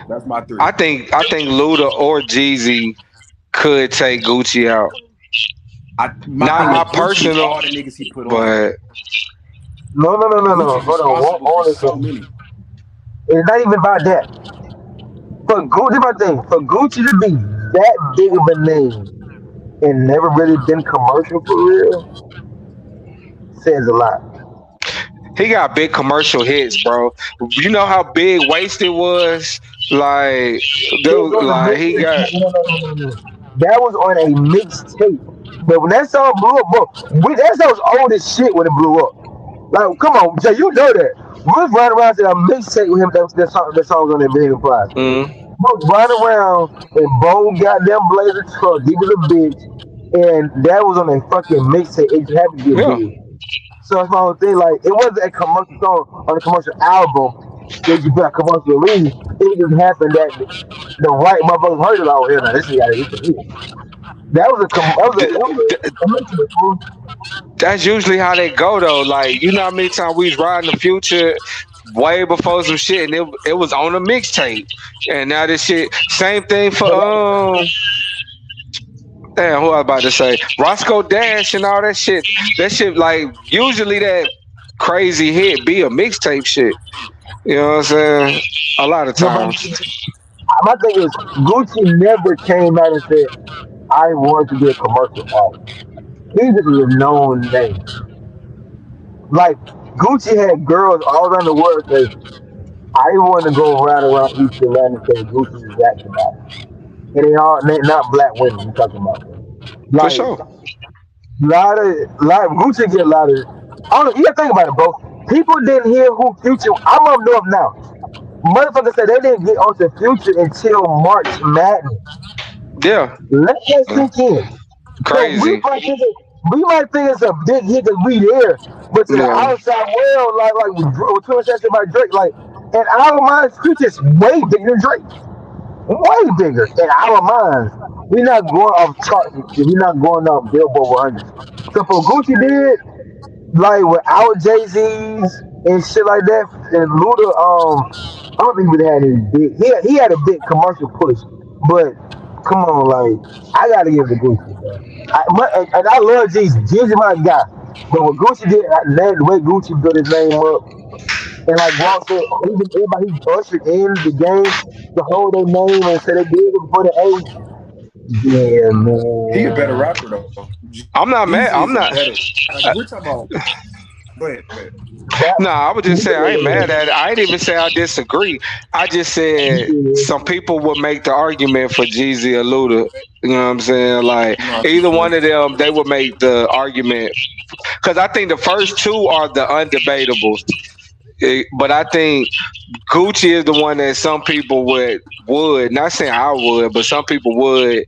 Speaker 1: That's my three.
Speaker 5: I think Luda or Jeezy could take Gucci out.
Speaker 1: My
Speaker 5: Not
Speaker 1: thing is
Speaker 5: my
Speaker 1: Gucci is
Speaker 5: personal,
Speaker 1: all the niggas he put on there.
Speaker 5: but
Speaker 2: No, no, no, no, no.
Speaker 1: Gucci's
Speaker 2: Hold on.
Speaker 1: responsible for so
Speaker 2: Honestly,
Speaker 1: many.
Speaker 2: it's not even about that. For Gucci, my thing. For Gucci to be that big of a name and never really been commercial for real says a lot.
Speaker 5: he got big commercial hits, bro. You know how big Wasted was? Like,
Speaker 2: It was on the
Speaker 5: like
Speaker 2: mix.
Speaker 5: he got.
Speaker 2: No. That was on a mixtape. But when that song blew up, bro, that song was old as shit when it blew up. Like, come on, Jay, you know that. Russ riding around to a mixtape with him. That song was on that Million Prize.
Speaker 5: Mm,
Speaker 2: Russ riding around in Bone goddamn blazer truck, deep as a bitch, and that was on a fucking mixtape. It just happened to get
Speaker 5: yeah.
Speaker 2: big. So that's my whole thing. Like, it wasn't a commercial song on a commercial album. They just put a commercial release. It just happened that the right motherfuckers heard it out here. Now this shit got to hit the hit. That was a fool.
Speaker 5: That's usually how they go though. Like you know how many times we was riding the future way before some shit, and it was on a mixtape, and now this shit. Same thing for damn, who I was about to say Roscoe Dash and all that shit. That shit like usually that crazy hit be a mixtape shit. You know what I'm saying? A lot of
Speaker 2: No, but
Speaker 5: times.
Speaker 2: my thing is, Gucci never came out and said, "I want to be a commercial artist." He just was a known name. like Gucci had girls all around the world say, I want to go around East Atlanta and say Gucci is that about it. And they not black women I'm talking about.
Speaker 5: For
Speaker 2: Like
Speaker 5: sure.
Speaker 2: lot of Gucci get a lot of I don't know, you gotta think about it, bro. People didn't hear who Future I'm up north now. Motherfuckers said they didn't get onto Future until March Madness.
Speaker 5: Yeah.
Speaker 2: Let that sink in. So
Speaker 5: Crazy.
Speaker 2: we might think it's a big hit because we there, but to the
Speaker 5: Yeah.
Speaker 2: outside world, like with Twitter said about Drake, like in our minds, Future's way bigger than Drake, way bigger in our minds. We're not going off charts and shit. We're not going off Billboard 100. So for Gucci did like without Jay Z's and shit like that, and Luda, I don't think he really had any big. He had a big commercial push, but come on, like I gotta give it to Gucci, man. And I love Jeezy. Jeezy my guy, but what Gucci did, the way Gucci built his name up, and like Walt said, even everybody he ushered in the game to hold their name and say they did it for the age. Yeah,
Speaker 1: He a better
Speaker 2: man.
Speaker 1: rapper though.
Speaker 5: I'm not
Speaker 1: Jeezy
Speaker 5: mad.
Speaker 1: is a
Speaker 5: I'm not.
Speaker 1: better. Like if we're talking about, go ahead, go ahead.
Speaker 2: That,
Speaker 5: No, I would just say I ain't mad at it. I didn't even say I disagree. I just said some people would make the argument for Jeezy or Luda. You know what I'm saying? Like
Speaker 1: No, for
Speaker 5: either
Speaker 1: sure.
Speaker 5: one of them, they would make the argument because I think the first two are the undebatables. But I think Gucci is the one that some people would not saying I would, but some people would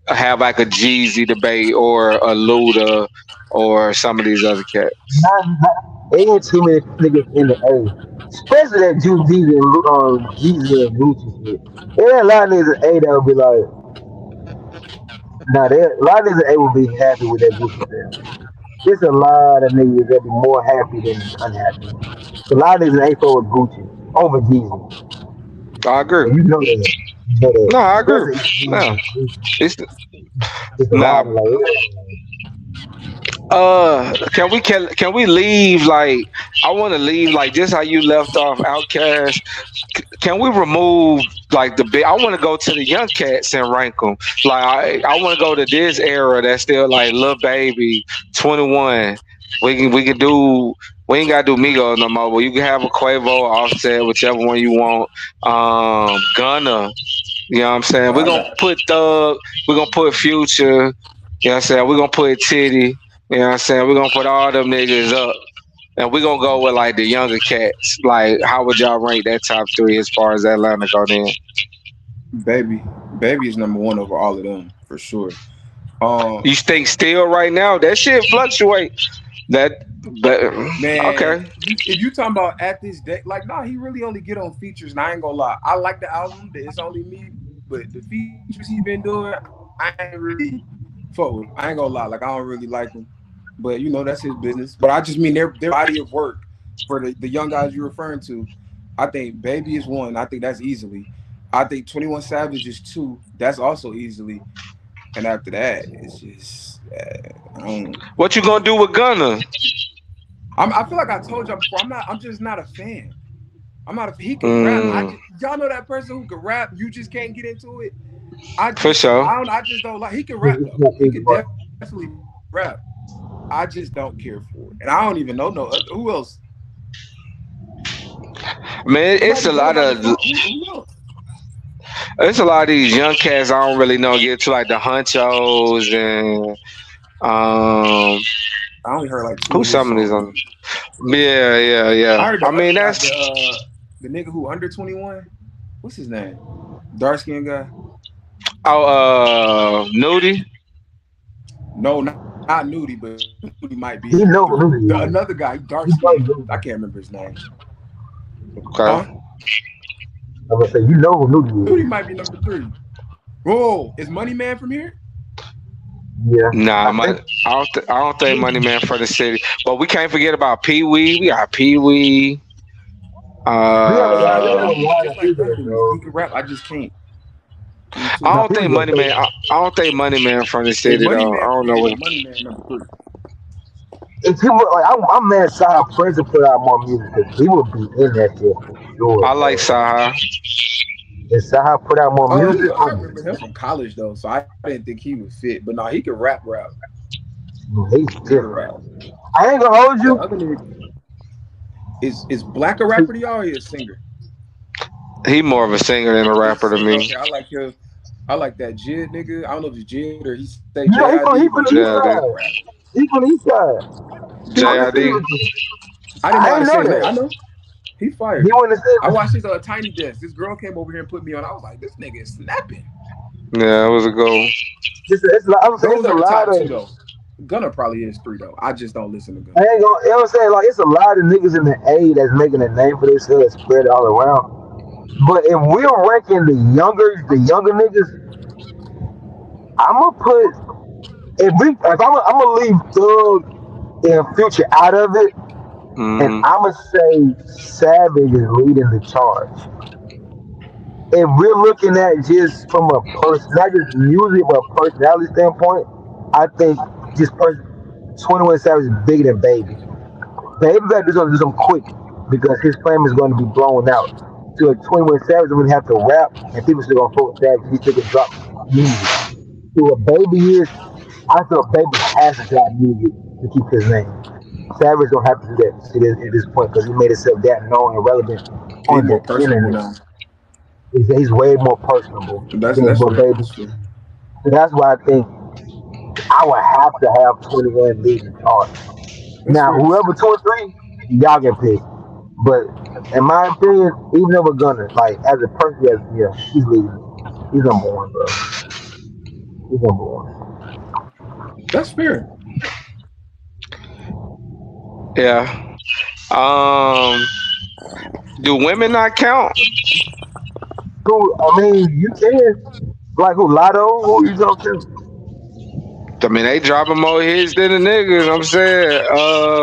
Speaker 5: have like a Jeezy debate or a Luda or some of these other cats.
Speaker 2: ain't too many niggas in the A. Especially that Juice Jeezy and Jeezy and Gucci shit. There ain't a lot of niggas in A that would be like, nah, a lot of niggas in A would be happy with that Gucci shit. There's a lot of niggas that be more happy than unhappy. A lot of niggas in A for with Gucci over Jeezy.
Speaker 5: I agree.
Speaker 2: And you know that. You know that.
Speaker 5: No, I agree.
Speaker 2: Especially
Speaker 5: No, it's
Speaker 2: it's a lot
Speaker 5: nah.
Speaker 2: of like,
Speaker 5: Can we leave like I want to leave like just how you left off Outcast. Can we remove like the big? I want to go to the young cats and rank them. Like I want to go to this era that's still like Lil Baby, 21. We can do. We ain't gotta do Migos no more, but you can have a Quavo, Offset, whichever one you want. Gunna, you know what I'm saying? We're
Speaker 1: I
Speaker 5: gonna
Speaker 1: got
Speaker 5: put Thug, we're gonna put Future, you know what I'm saying? We're gonna put Titty, you know what I'm saying? We're gonna put all them niggas up. And we're gonna go with like the younger cats. Like, how would y'all rank that top three as far as Atlanta go then?
Speaker 1: baby. Baby is number one over all of them for sure. Um,
Speaker 5: You think still right now? That shit fluctuate. That but
Speaker 1: man,
Speaker 5: okay.
Speaker 1: if you talking about at this day, like, nah, he really only get on features, and I ain't gonna lie. I like the album, the It's Only Me, but the features he been doing, I ain't really fuck with him. I ain't gonna lie, like I don't really like him. But you know that's his business. But I just mean their body of work for the young guys you're referring to. I think Baby is one. I think that's easily. I think 21 Savage is two. That's also easily. And after that, it's just I don't.
Speaker 5: What you gonna do with Gunna?
Speaker 1: I feel like I told y'all before. I'm not. I'm just not a fan. I'm not. He can rap.
Speaker 5: Mm,
Speaker 1: Y'all know that person who can rap. You just can't get into it. I
Speaker 5: for
Speaker 1: just
Speaker 5: sure.
Speaker 1: I don't. I just don't like. He can rap though. He
Speaker 2: it's
Speaker 1: could definitely rap. I just don't care for it, and I don't even know no other, who else.
Speaker 5: Man,
Speaker 1: Somebody
Speaker 5: it's a
Speaker 1: going
Speaker 5: lot
Speaker 1: out the
Speaker 5: of
Speaker 1: phone. Who else?
Speaker 5: it's a lot of these young cats I don't really know get to like the hunchos and um
Speaker 1: I only heard like two
Speaker 5: who
Speaker 1: of his
Speaker 5: some of these
Speaker 1: songs.
Speaker 5: on. Yeah, yeah, yeah.
Speaker 1: I heard
Speaker 5: I mean that's
Speaker 1: the nigga who under 21. What's his name? Dark skinned guy.
Speaker 5: Nudie.
Speaker 1: No, not Nudie, but Nudie might be
Speaker 2: he know who
Speaker 1: the
Speaker 2: Nudie is.
Speaker 1: another guy, dark
Speaker 2: He
Speaker 1: skinned.
Speaker 2: know
Speaker 1: I
Speaker 2: Nudie.
Speaker 1: can't remember his name.
Speaker 5: Okay.
Speaker 1: Huh?
Speaker 2: I'm gonna say you know who Nudie
Speaker 1: Nudie
Speaker 2: is.
Speaker 1: might be number three. Oh, is Money Man from here?
Speaker 2: Yeah,
Speaker 5: Nah,
Speaker 2: I think.
Speaker 5: I don't think Money Man for the city. But we can't forget about Pee Wee. We got Pee Wee.
Speaker 2: We have a lot
Speaker 1: Just
Speaker 2: of
Speaker 1: like
Speaker 2: people,
Speaker 1: Gunna to me. He
Speaker 2: bro.
Speaker 1: can rap. I just can't. Get into
Speaker 5: I
Speaker 1: it.
Speaker 2: Now
Speaker 5: don't
Speaker 2: people
Speaker 5: think
Speaker 2: get
Speaker 5: Money Man.
Speaker 2: crazy.
Speaker 5: I don't think Money Man from the
Speaker 1: Is
Speaker 5: city
Speaker 1: Money
Speaker 5: though. I
Speaker 1: Man
Speaker 5: don't
Speaker 1: from
Speaker 5: know
Speaker 1: here?
Speaker 5: what.
Speaker 1: Money Man number three.
Speaker 2: If people like, I'm mad. Side Prince put out more music because he would be in that shit for sure,
Speaker 5: I like
Speaker 2: bro.
Speaker 5: Saha.
Speaker 2: If Sahar put out more music,
Speaker 1: I remember him from college though, so I didn't think he would fit. But no, he could rap.
Speaker 2: He's different.
Speaker 1: Uh,
Speaker 2: I ain't gonna hold
Speaker 1: the
Speaker 2: you.
Speaker 1: other nigga is Black a rapper to y'all? Or he a singer?
Speaker 5: He more of a singer than a
Speaker 1: He's a
Speaker 5: rapper to
Speaker 1: singer.
Speaker 5: me.
Speaker 1: Okay, I like him. I like that Jid nigga. I don't know if it's Jid or he say
Speaker 2: You know,
Speaker 1: JID,
Speaker 2: he
Speaker 1: but
Speaker 2: from the
Speaker 1: Jid
Speaker 2: east
Speaker 1: can
Speaker 5: JID.
Speaker 1: rap.
Speaker 2: side. He from the east side. He went to
Speaker 5: JID.
Speaker 2: Stevenson.
Speaker 1: I didn't know
Speaker 2: I
Speaker 1: how to
Speaker 2: ain't
Speaker 1: say
Speaker 2: know
Speaker 1: his name. I
Speaker 2: that.
Speaker 1: know he
Speaker 2: He
Speaker 1: fired.
Speaker 2: went to
Speaker 1: I watched
Speaker 2: Stevenson.
Speaker 1: his Tiny Desk. This girl came over here and put me on. I was like, this nigga is snapping.
Speaker 5: Yeah, it was a goal.
Speaker 2: I would say it's
Speaker 1: Those
Speaker 2: a
Speaker 1: are the
Speaker 2: lot
Speaker 1: top
Speaker 2: of.
Speaker 1: two though. Gunna probably is three though. I just don't listen to
Speaker 2: I
Speaker 1: Gunna.
Speaker 2: ain't gonna. You know what I'm saying? Like it's a lot of niggas in the A that's making a name for themselves, spread all around. But if we're ranking the younger niggas, I'ma put if I'm gonna leave Thug and Future out of it, and
Speaker 5: Hmm.
Speaker 2: I'ma say Savage is leading the charge. If we're looking at just from a not just music but a personality standpoint, I think just 21 Savage is bigger than Baby. Baby got to do something quick because his fame is going to be blown out. So a 21 Savage is going to have to rap, and people still going to focus Savage. He still can drop music. So what Baby is, I feel Baby has to drop music to keep his name. Savage don't have to do that at this point because he made himself that known and relevant
Speaker 1: He's
Speaker 2: on the
Speaker 1: more personable
Speaker 2: internet.
Speaker 1: now.
Speaker 2: He's way more personable than
Speaker 1: That's
Speaker 2: what
Speaker 1: fair.
Speaker 2: Baby
Speaker 1: That's fair.
Speaker 2: is. So that's why I think I would have to have 21 leading the charge.
Speaker 1: That's
Speaker 2: Now,
Speaker 1: fair.
Speaker 2: whoever 2 and 3, y'all can pick. But in my opinion, even though we're gonna like as a person, yeah, he's leading. He's number one, bro. He's number one.
Speaker 1: That's fair.
Speaker 5: Yeah. Um. Do women not count?
Speaker 2: Who? I mean, you can like who? Lotto? Who you talking to?
Speaker 5: I mean, they dropping more hits than the niggas. I'm saying.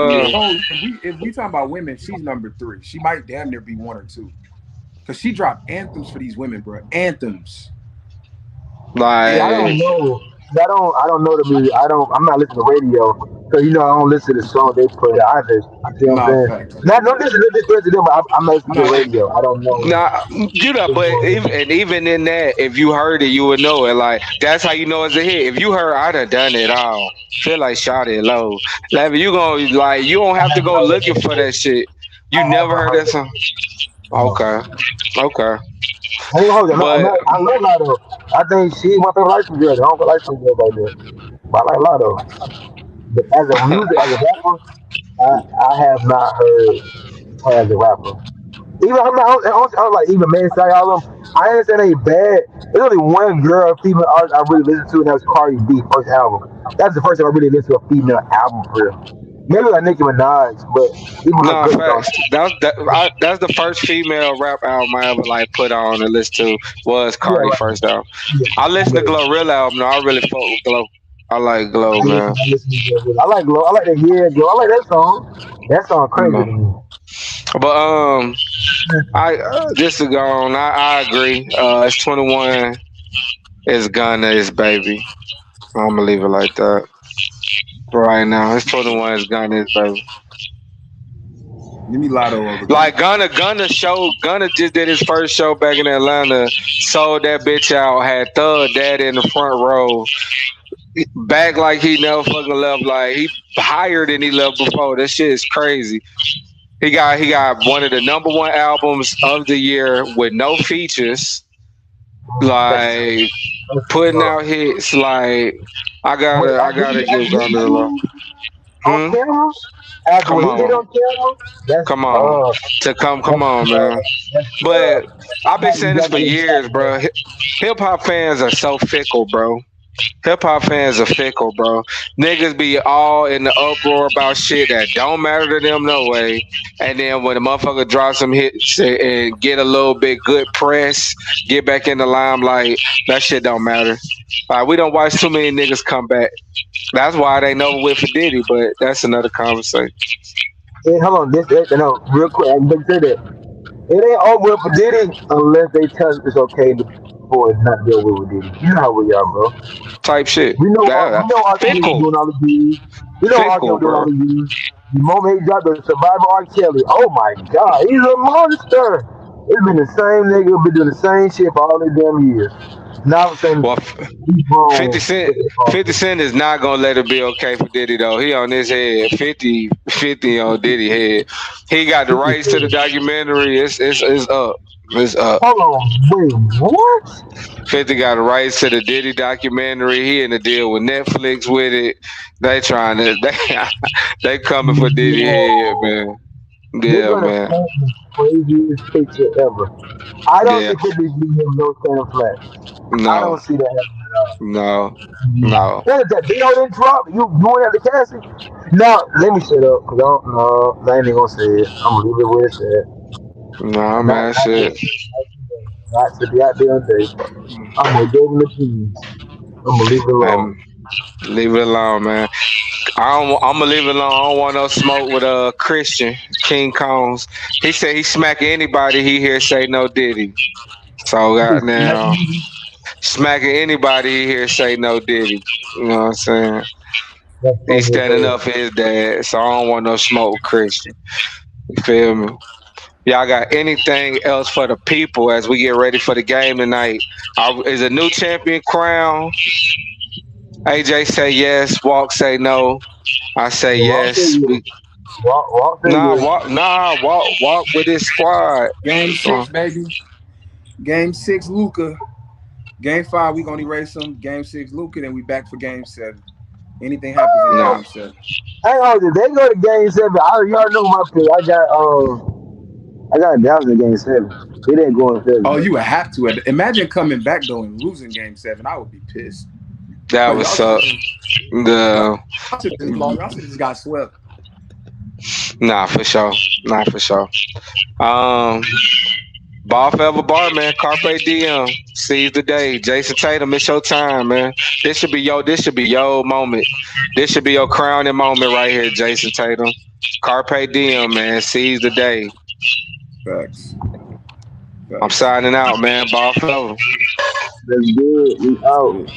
Speaker 1: Yeah. Oh, if we talking about women, she's number three. She might damn near be one or two. Cause she dropped anthems for these women, bro. Anthems.
Speaker 2: See, I
Speaker 5: Like,
Speaker 2: don't know. I don't know the music. I'm not listening to radio. So I don't listen to the song they put out. You see what I'm
Speaker 1: Nah,
Speaker 2: saying?
Speaker 1: facts.
Speaker 2: Not no disrespect to them, but I'm not listening to the
Speaker 1: Nah,
Speaker 2: radio. I don't know.
Speaker 5: nah, but even in that, if you heard it, you would know it. Like, that's how you know it's a hit. If you heard, I done it all. Feel like shot it low. Like, you gonna like, you don't have to go looking for that shit. You
Speaker 2: I
Speaker 5: never
Speaker 2: haven't
Speaker 5: heard
Speaker 2: heard
Speaker 5: that
Speaker 2: it.
Speaker 5: song.
Speaker 2: No.
Speaker 5: Okay, okay,
Speaker 2: I ain't gonna hold you.
Speaker 5: but
Speaker 2: I love Lotto. I think she's my favorite light skin girl. I don't feel light skin girl right there. But I like Lotto. But as a music, as a rapper, I have not heard her as a rapper. Even I don't like even man say all of them. I ain't saying they bad. There's only one girl, female artist I really listened to, and that was Cardi B first album. That's the first time I really listened to a female album for real. Maybe like Nicki Minaj, but even her
Speaker 5: nah,
Speaker 2: good songs.
Speaker 5: facts. That's the first female rap album I ever like put on and listened to was
Speaker 2: Yeah,
Speaker 5: Cardi
Speaker 2: right.
Speaker 5: first album.
Speaker 2: Yeah,
Speaker 5: I listened to
Speaker 2: yeah.
Speaker 5: Glorilla album. No, I really fuck with Glow. I like
Speaker 2: I
Speaker 5: Glow,
Speaker 2: listen,
Speaker 5: man.
Speaker 2: I listen to it. I like Glow. I like that Yeah Glow. I like that song. That song crazy
Speaker 5: No.
Speaker 2: to me.
Speaker 5: But I just to go on, I agree. It's 21. It's Gunna. It's Baby. I'm gonna leave it like that right now. It's 21. It's Gunna. It's Baby.
Speaker 1: give me Lotto over
Speaker 5: Like
Speaker 1: Gunna.
Speaker 5: Gunna just did his first show back in Atlanta. Sold that bitch out. Had Thug Daddy in the front row. Back like he never fucking left. Like he higher than he left before. That shit is crazy. He got one of the number one albums of the year with no features.
Speaker 2: That's true.
Speaker 5: Like
Speaker 2: That's
Speaker 5: putting
Speaker 2: true.
Speaker 5: out hits. Like
Speaker 2: Wait,
Speaker 5: I gotta give
Speaker 2: after
Speaker 5: Gunna a love.
Speaker 2: he on
Speaker 5: Hmm.
Speaker 2: camera, after
Speaker 5: Come
Speaker 2: what he did
Speaker 5: on,
Speaker 2: on camera, that's
Speaker 5: come on, come
Speaker 2: that's
Speaker 5: on, man.
Speaker 2: that's
Speaker 5: But I've been
Speaker 2: you
Speaker 5: saying this
Speaker 2: got
Speaker 5: for
Speaker 2: to give
Speaker 5: years, bro. Hip hop fans are so fickle, bro. Hip hop fans are fickle, bro. Niggas be all in the uproar about shit that don't matter to them no way. And then when the motherfucker drops some hits and get a little bit good press, get back in the limelight, that shit don't matter. We don't watch too many niggas come back. That's why it ain't over with for Diddy, but that's another conversation.
Speaker 2: Hey, hold on, no, real quick. I'm gonna say that it ain't over for Diddy unless they tell us it's okay for it not to be over with Diddy. You know how we are, bro.
Speaker 5: Type shit.
Speaker 2: We know R. Kelly was
Speaker 5: Fickle.
Speaker 2: doing all the views. We know R. Kelly
Speaker 5: Fickle,
Speaker 2: was doing all
Speaker 5: bro.
Speaker 2: the views. The moment he dropped the Survivor R. Kelly, oh my God, he's a monster. It's been the same nigga, been doing the same shit for all these damn years. Now I'm saying
Speaker 5: Well,
Speaker 2: he's
Speaker 5: 50
Speaker 2: wrong.
Speaker 5: Cent 50 Cent is not gonna let it be okay for Diddy though. He on his head. 50 on Diddy head. He got the
Speaker 2: 50
Speaker 5: rights to the
Speaker 2: Cent.
Speaker 5: documentary. It's up. It's up.
Speaker 2: Hold on, wait, what?
Speaker 5: 50 got the rights to the Diddy documentary. He in a deal with Netflix with it. They trying to they coming for Diddy head,
Speaker 2: Yo,
Speaker 5: man.
Speaker 2: they're
Speaker 5: Yeah,
Speaker 2: gonna
Speaker 5: man.
Speaker 2: plant the craziest picture ever. I don't
Speaker 5: Yeah.
Speaker 2: think 50 give him no stand flat. I don't
Speaker 5: No.
Speaker 2: see that happening at all.
Speaker 5: No. No.
Speaker 2: What is that? They don't drop. You went at the casting? Now let me shut up. Cause I don't know. I ain't even gonna say it. I'm gonna leave it where it's at.
Speaker 5: No,
Speaker 2: Not,
Speaker 5: man.
Speaker 2: not,
Speaker 5: Shit.
Speaker 2: not to be out there on day. I'm gonna give him the keys. I'm gonna leave it alone.
Speaker 5: Man, leave it alone, man. I'm gonna leave it alone. I don't want no smoke with Christian King Combs. He said he smacking anybody he hear say no Diddy. So
Speaker 2: You said smack
Speaker 5: goddamn
Speaker 2: me.
Speaker 5: smacking anybody he hear say no Diddy. You know what I'm saying?
Speaker 2: That's
Speaker 5: He's
Speaker 2: funny as
Speaker 5: standing
Speaker 2: hell.
Speaker 5: up for his dad. So I don't want no smoke with Christian. You feel me? Y'all got anything else for the people as we get ready for the game tonight? Is a new champion crown? AJ say yes. Walk say no. I say
Speaker 2: The Rock say
Speaker 5: yes.
Speaker 2: yes. Rock say yes.
Speaker 5: Walk with his squad.
Speaker 1: Game
Speaker 5: Uh,
Speaker 1: six, baby. Game six, Luca. Game five, we gonna erase them. Game six, Luca. Then we back for game seven. Anything happens in
Speaker 5: no,
Speaker 1: game seven.
Speaker 2: Hang on, if they go to game seven, you already know my pick. I got Dallas in game seven. It ain't going
Speaker 1: Oh,
Speaker 2: seven.
Speaker 1: you would have to. Imagine coming back though and losing game seven. I would be pissed.
Speaker 5: that
Speaker 1: But
Speaker 5: was
Speaker 1: y'all should have
Speaker 5: the
Speaker 1: just lost. Y'all should have just got swept.
Speaker 5: nah for sure, not for sure. Um, Ball forever bar man, carpe diem, seize the day. Jason Tatum, it's your time, man. This should be your moment. This should be your crowning moment right here, Jason Tatum. Carpe diem, man, seize the day.
Speaker 1: Facts.
Speaker 5: I'm
Speaker 1: Facts.
Speaker 5: signing out, man. Ball forever.
Speaker 2: That's good. We out.